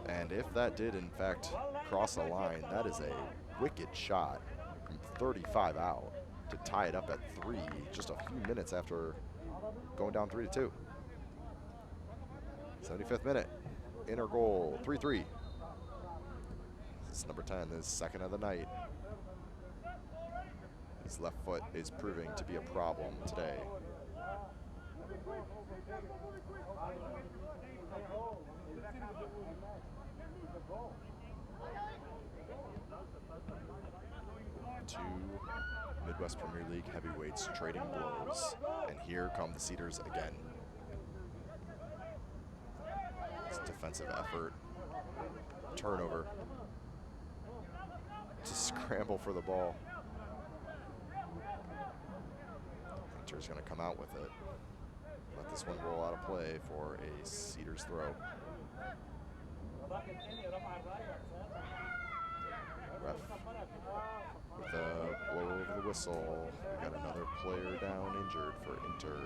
And if that did, in fact, cross the line, that is a wicked shot from 35 out to tie it up at 3 just a few minutes after going down 3-2. 75th minute, Inter goal, 3-3. This is number 10, his second of the night. His left foot is proving to be a problem today. Two Midwest Premier League heavyweights trading blows, and here come the Cedars again. It's defensive effort, turnover, to scramble for the ball. Inter's going to come out with it. Let this one roll out of play for a Cedars throw. Ref with a blow over the whistle. We got another player down injured for Inter.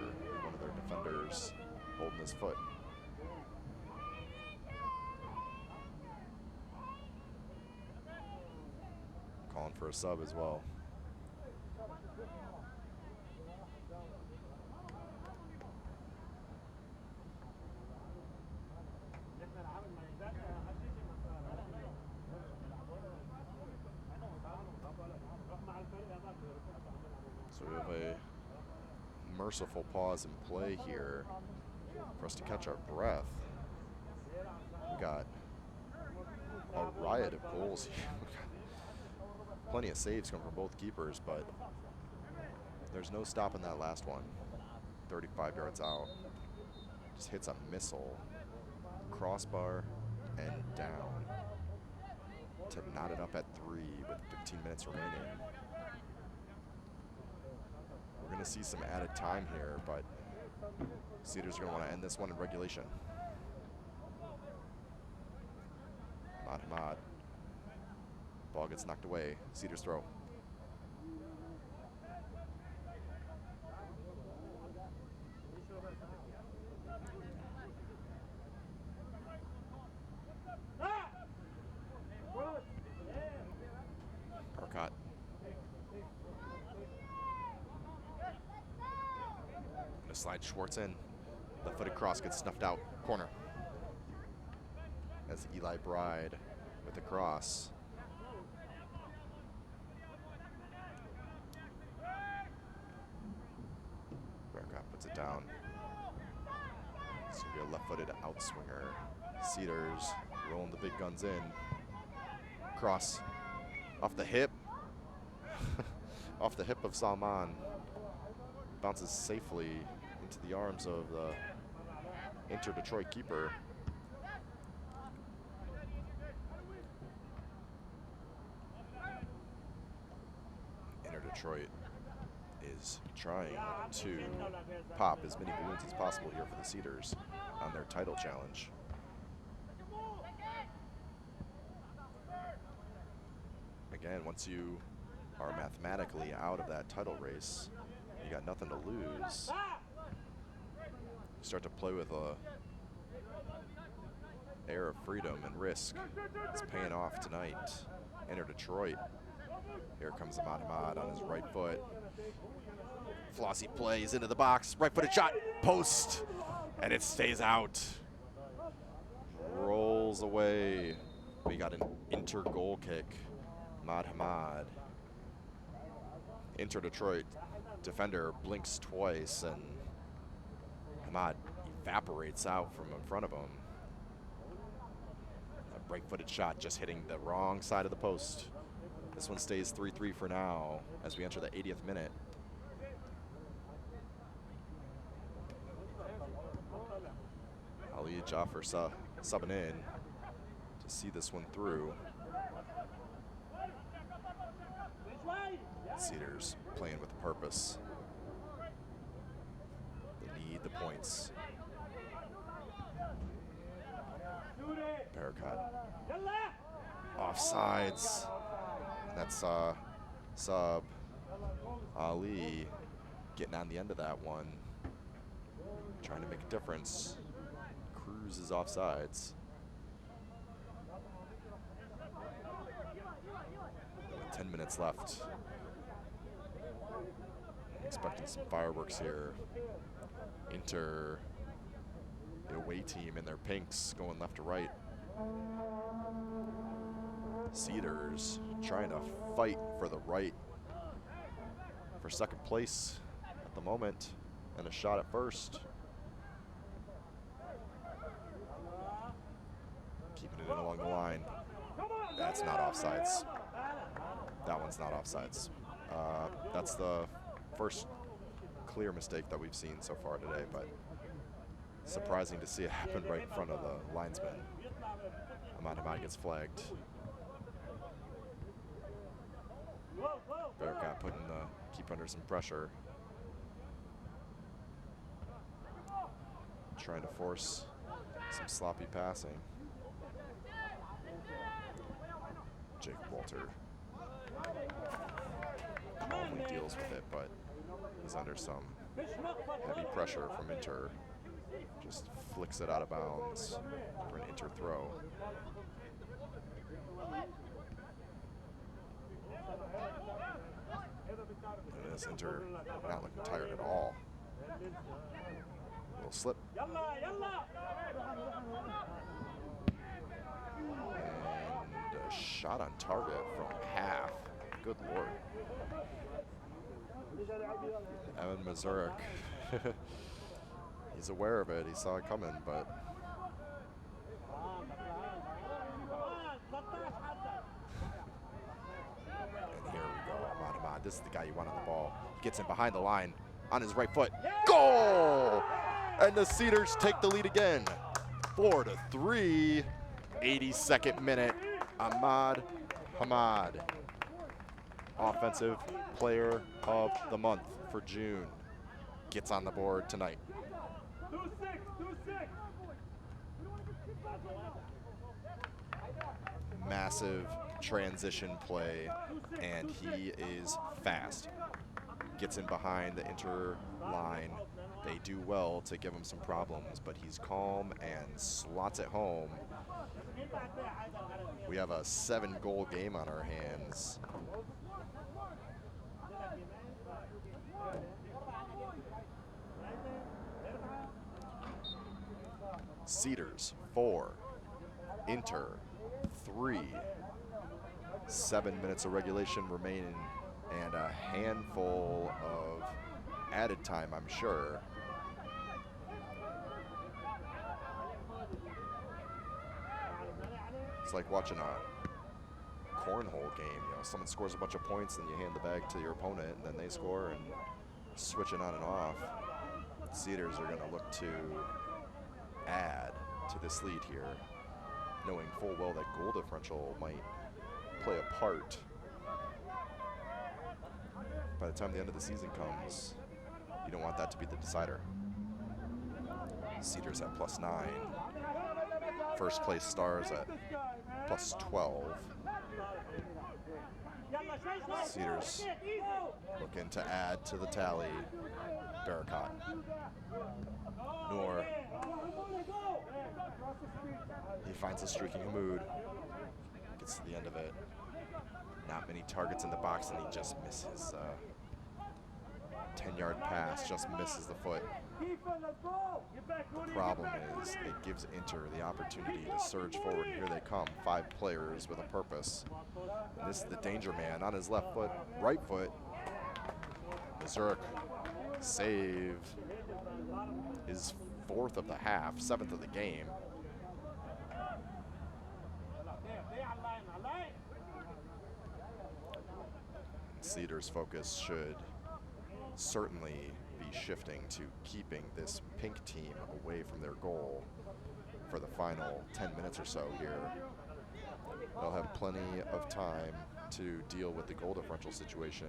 One of their defenders holding his foot. Calling for a sub as well. So we have a merciful pause in play here for us to catch our breath. We got a riot of goals here. Plenty of saves coming from both keepers, but there's no stopping that last one. 35 yards out. Just hits a missile. Crossbar and down to knot it up at 3 with 15 minutes remaining. We're going to see some added time here, but Cedars are going to want to end this one in regulation. Ahmad. Ball gets knocked away. Cedars throw. Parcott. Gonna slide Schwartz in. Left-footed cross gets snuffed out. Corner. As Eli Bride with the cross. Puts it down. It's going to be a left-footed outswinger. Cedars rolling the big guns in. Cross off the hip. Off the hip of Salman. Bounces safely into the arms of the Inter Detroit keeper. Inter Detroit is trying to pop as many balloons as possible here for the Cedars on their title challenge. Again, once you are mathematically out of that title race, you got nothing to lose. You start to play with a air of freedom and risk. It's paying off tonight. Inter Detroit. Here comes Ahmad on his right foot. Flossy plays into the box, right-footed shot, post, and it stays out. Rolls away. We got an Inter goal kick. Hamad. Inter Detroit defender blinks twice, and Hamad evaporates out from in front of him. A right-footed shot just hitting the wrong side of the post. This one stays 3-3 for now as we enter the 80th minute. Ali Jaffer subbing in to see this one through. Cedars playing with purpose. They need the points. Bearcat. Offsides. That's sub. Ali getting on the end of that one. Trying to make a difference. Cruz is offsides. With 10 minutes left. Expecting some fireworks here. Inter, the away team in their pinks, going left to right. Cedars trying to fight for the right for second place at the moment, and a shot at first. Keeping it in along the line. That's not offsides. That one's not offsides. That's the first clear mistake that we've seen so far today, but surprising to see it happen right in front of the linesman. Ahmad gets flagged. Bearcat putting the keep under some pressure. Trying to force some sloppy passing. Jake Walter calmly deals with it, but he's under some heavy pressure from Inter. Just flicks it out of bounds for an Inter throw. And this Inter not looking tired at all. Little slip. And a shot on target from half. Good Lord. Evan Mazurek. He's aware of it. He saw it coming, but and here we go. Ahmad. This is the guy you want on the ball. Gets in behind the line on his right foot. Goal! And the Cedars take the lead again. 4-3. 82nd minute. Ahmad Hamad, Offensive Player of the Month for June, gets on the board tonight. Massive transition play, and he is fast. Gets in behind the Inter line. They do well to give him some problems, but he's calm and slots it home. We have a 7-goal game on our hands. Cedars 4, Inter 3. 7 minutes of regulation remaining, and a handful of added time, I'm sure. It's like watching a cornhole game. You know, someone scores a bunch of points, and you hand the bag to your opponent, and then they score, and switching on and off. Cedars are going to look to add to this lead here, knowing full well that goal differential might play a part. By the time the end of the season comes, you don't want that to be the decider. Cedars at +9. First place Stars at +12. Cedars looking to add to the tally. Bearcat. Noor. He finds a streaking mood. Gets to the end of it. Not many targets in the box, and he just misses. 10-yard pass, just misses the foot. The problem is it gives Inter the opportunity to surge forward. Here they come, 5 players with a purpose. And this is the danger man on his left foot, right foot. Mazurek save. His 4th of the half, 7th of the game. Cedars' focus should certainly be shifting to keeping this pink team away from their goal for the final 10 minutes or so here. They'll have plenty of time to deal with the goal differential situation,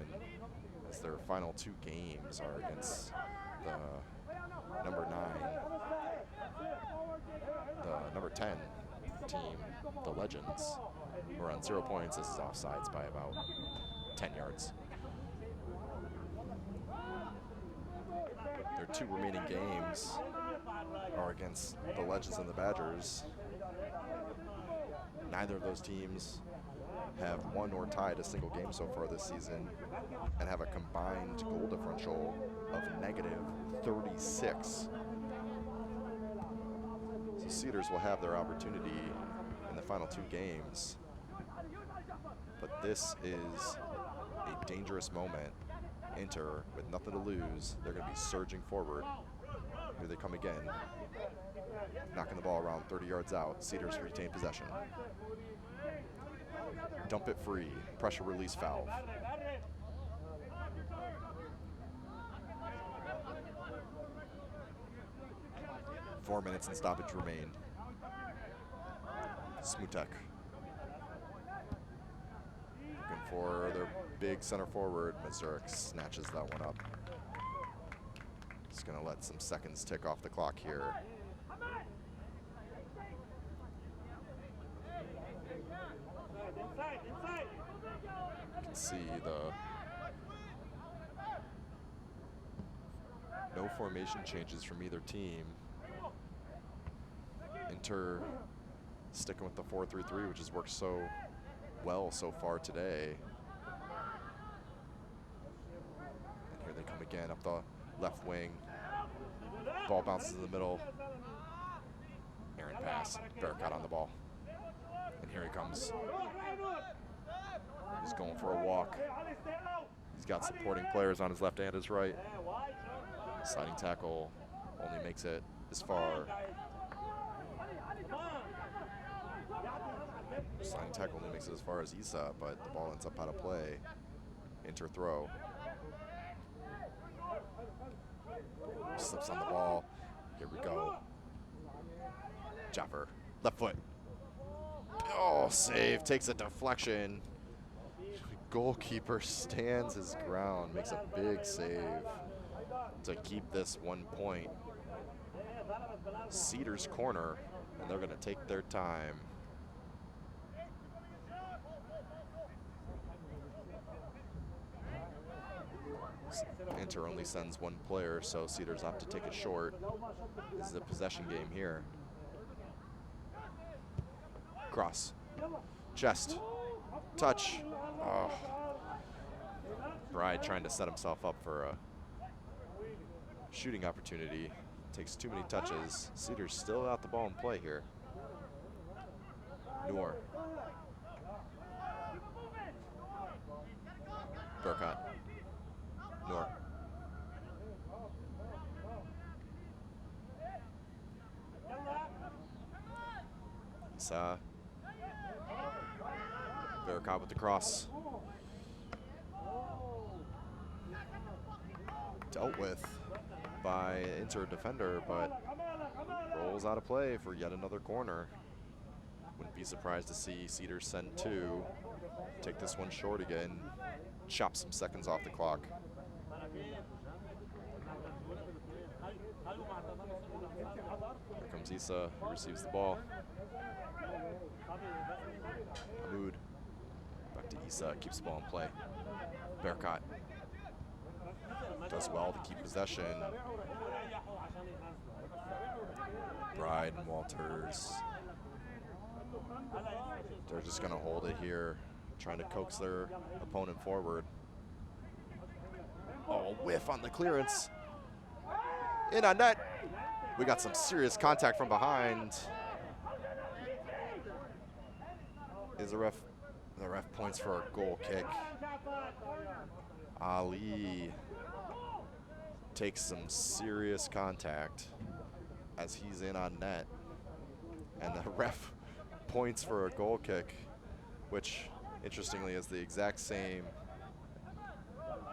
as their final 2 games are against the number 9, the number 10 team, the Legends, who are on 0 points. This is offsides by about 10 yards. Their 2 remaining games are against the Legends and the Badgers. Neither of those teams have won or tied a single game so far this season and have a combined goal differential of -36. So Cedars will have their opportunity in the final 2 games, but this is a dangerous moment. Inter with nothing to lose. They're going to be surging forward. Here they come again, knocking the ball around 30 yards out. Cedars retain possession. Dump it free. Pressure release valve. Four minutes and stoppage remain. Smutek looking for their big center forward. Mazurek snatches that one up. Just gonna let some seconds tick off the clock here. You can see the no formation changes from either team. Inter sticking with the 4-3-3, which has worked so well so far today. And here they come again up the left wing. Ball bounces in the middle. Aaron pass. Bearcat on the ball. And here he comes. He's going for a walk. He's got supporting players on his left and his right. Sliding tackle only makes it as far. Sliding tackle only makes it as far as Isa, but the ball ends up out of play. Inter throw. Slips on the ball. Here we go. Jaffer, left foot. Oh, save, takes a deflection. Goalkeeper stands his ground, makes a big save to keep this 1 point. Cedars corner, and they're gonna take their time. Inter only sends 1 player, so Cedars opt to take it short. This is a possession game here. Cross. Chest. Touch. Oh. Bride trying to set himself up for a shooting opportunity. Takes too many touches. Cedars still out the ball in play here. Noor. Burkott. Noor. Isa. Bearcat with the cross. Dealt with by Inter defender, but rolls out of play for yet another corner. Wouldn't be surprised to see Cedars send 2. Take this one short again. Chop some seconds off the clock. Here comes Isa, who receives the ball. Hamoud. Back to Isa, keeps the ball in play. Bearcat does well to keep possession. Bride and Walters. They're just gonna hold it here, trying to coax their opponent forward. Oh, whiff on the clearance. In on net. We got some serious contact from behind. Is the ref points for a goal kick. Ali takes some serious contact as he's in on net, and the ref points for a goal kick, which interestingly is the exact same,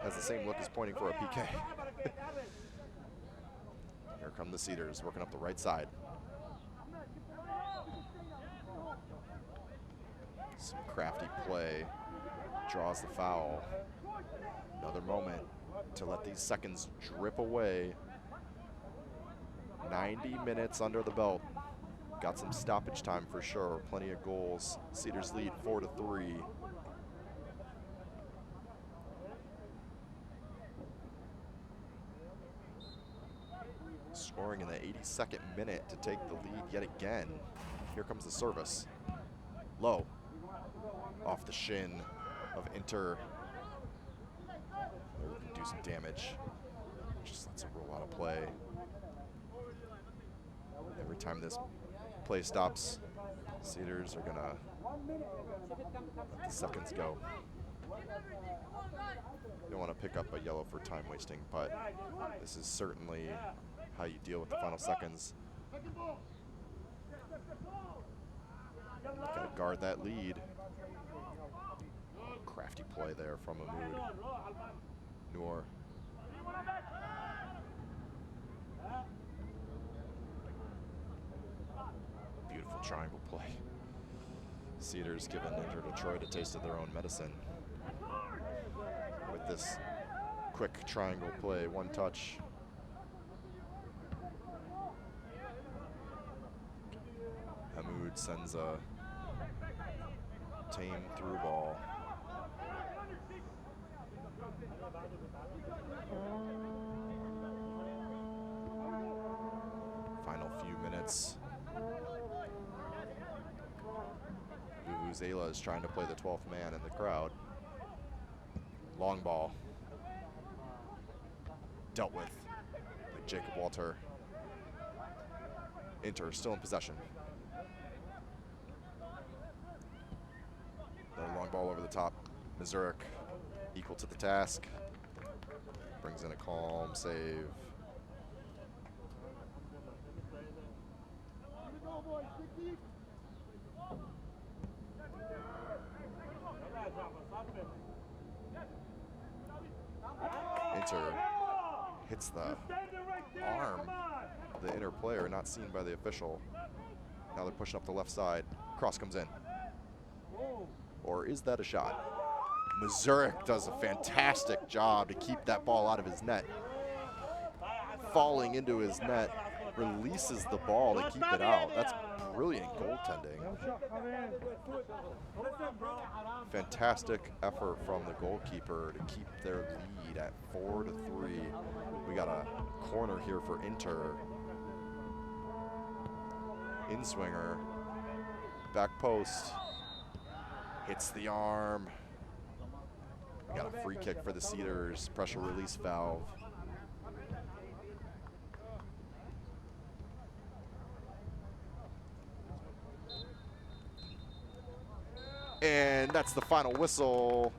has the same look as pointing for a PK. Here come the Cedars working up the right side. Some crafty play, draws the foul. Another moment to let these seconds drip away. 90 minutes under the belt. Got some stoppage time for sure. Plenty of goals. Cedars lead 4-3. Scoring in the 82nd minute to take the lead yet again. Here comes the service. Low. Off the shin of Inter. They're looking to do some damage. Just lets it roll out of play. Every time this play stops, Cedars are gonna let the seconds go. You don't want to pick up a yellow for time wasting, but this is certainly how you deal with the final seconds. Gotta guard that lead. Crafty play there from Mahmoud. Noor. Beautiful triangle play. Cedars giving Inter Detroit a taste of their own medicine with this quick triangle play, one touch. Mahmoud sends a tame through ball. Final few minutes. Vuvuzela is trying to play the 12th man in the crowd. Long ball. Dealt with by Jacob Walter. Inter still in possession. Another long ball over the top. Mazurek equal to the task. Brings in a calm save. Inter hits the arm of the Inter player, not seen by the official. Now they're pushing up the left side. Cross comes in. Or is that a shot? Mazurek does a fantastic job to keep that ball out of his net. Falling into his net, releases the ball to keep it out. That's brilliant goaltending. Fantastic effort from the goalkeeper to keep their lead at 4-3. We got a corner here for Inter. In-swinger, back post, hits the arm. We got a free kick for the Cedars, pressure release valve. And that's the final whistle.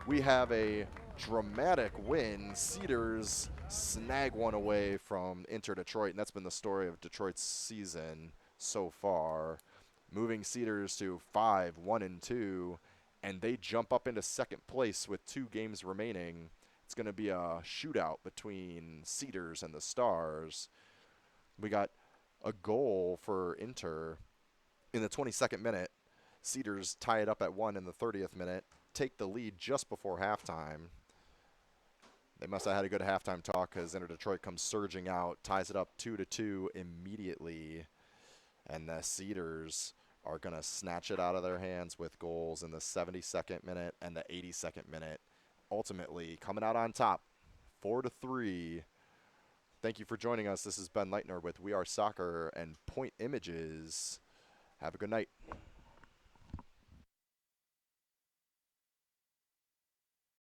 We have a dramatic win. Cedars snag one away from Inter Detroit, and that's been the story of Detroit's season so far. Moving Cedars to 5-1-2, and they jump up into second place with 2 games remaining. It's going to be a shootout between Cedars and the Stars. We got a goal for Inter in the 22nd minute. Cedars tie it up at 1 in the 30th minute, take the lead just before halftime. They must have had a good halftime talk because Inter Detroit comes surging out, ties it up 2-2 immediately. And the Cedars are going to snatch it out of their hands with goals in the 72nd minute and the 82nd minute. Ultimately, coming out on top, 4-3. Thank you for joining us. This is Ben Leitner with We Are Soccer and Point Images. Have a good night.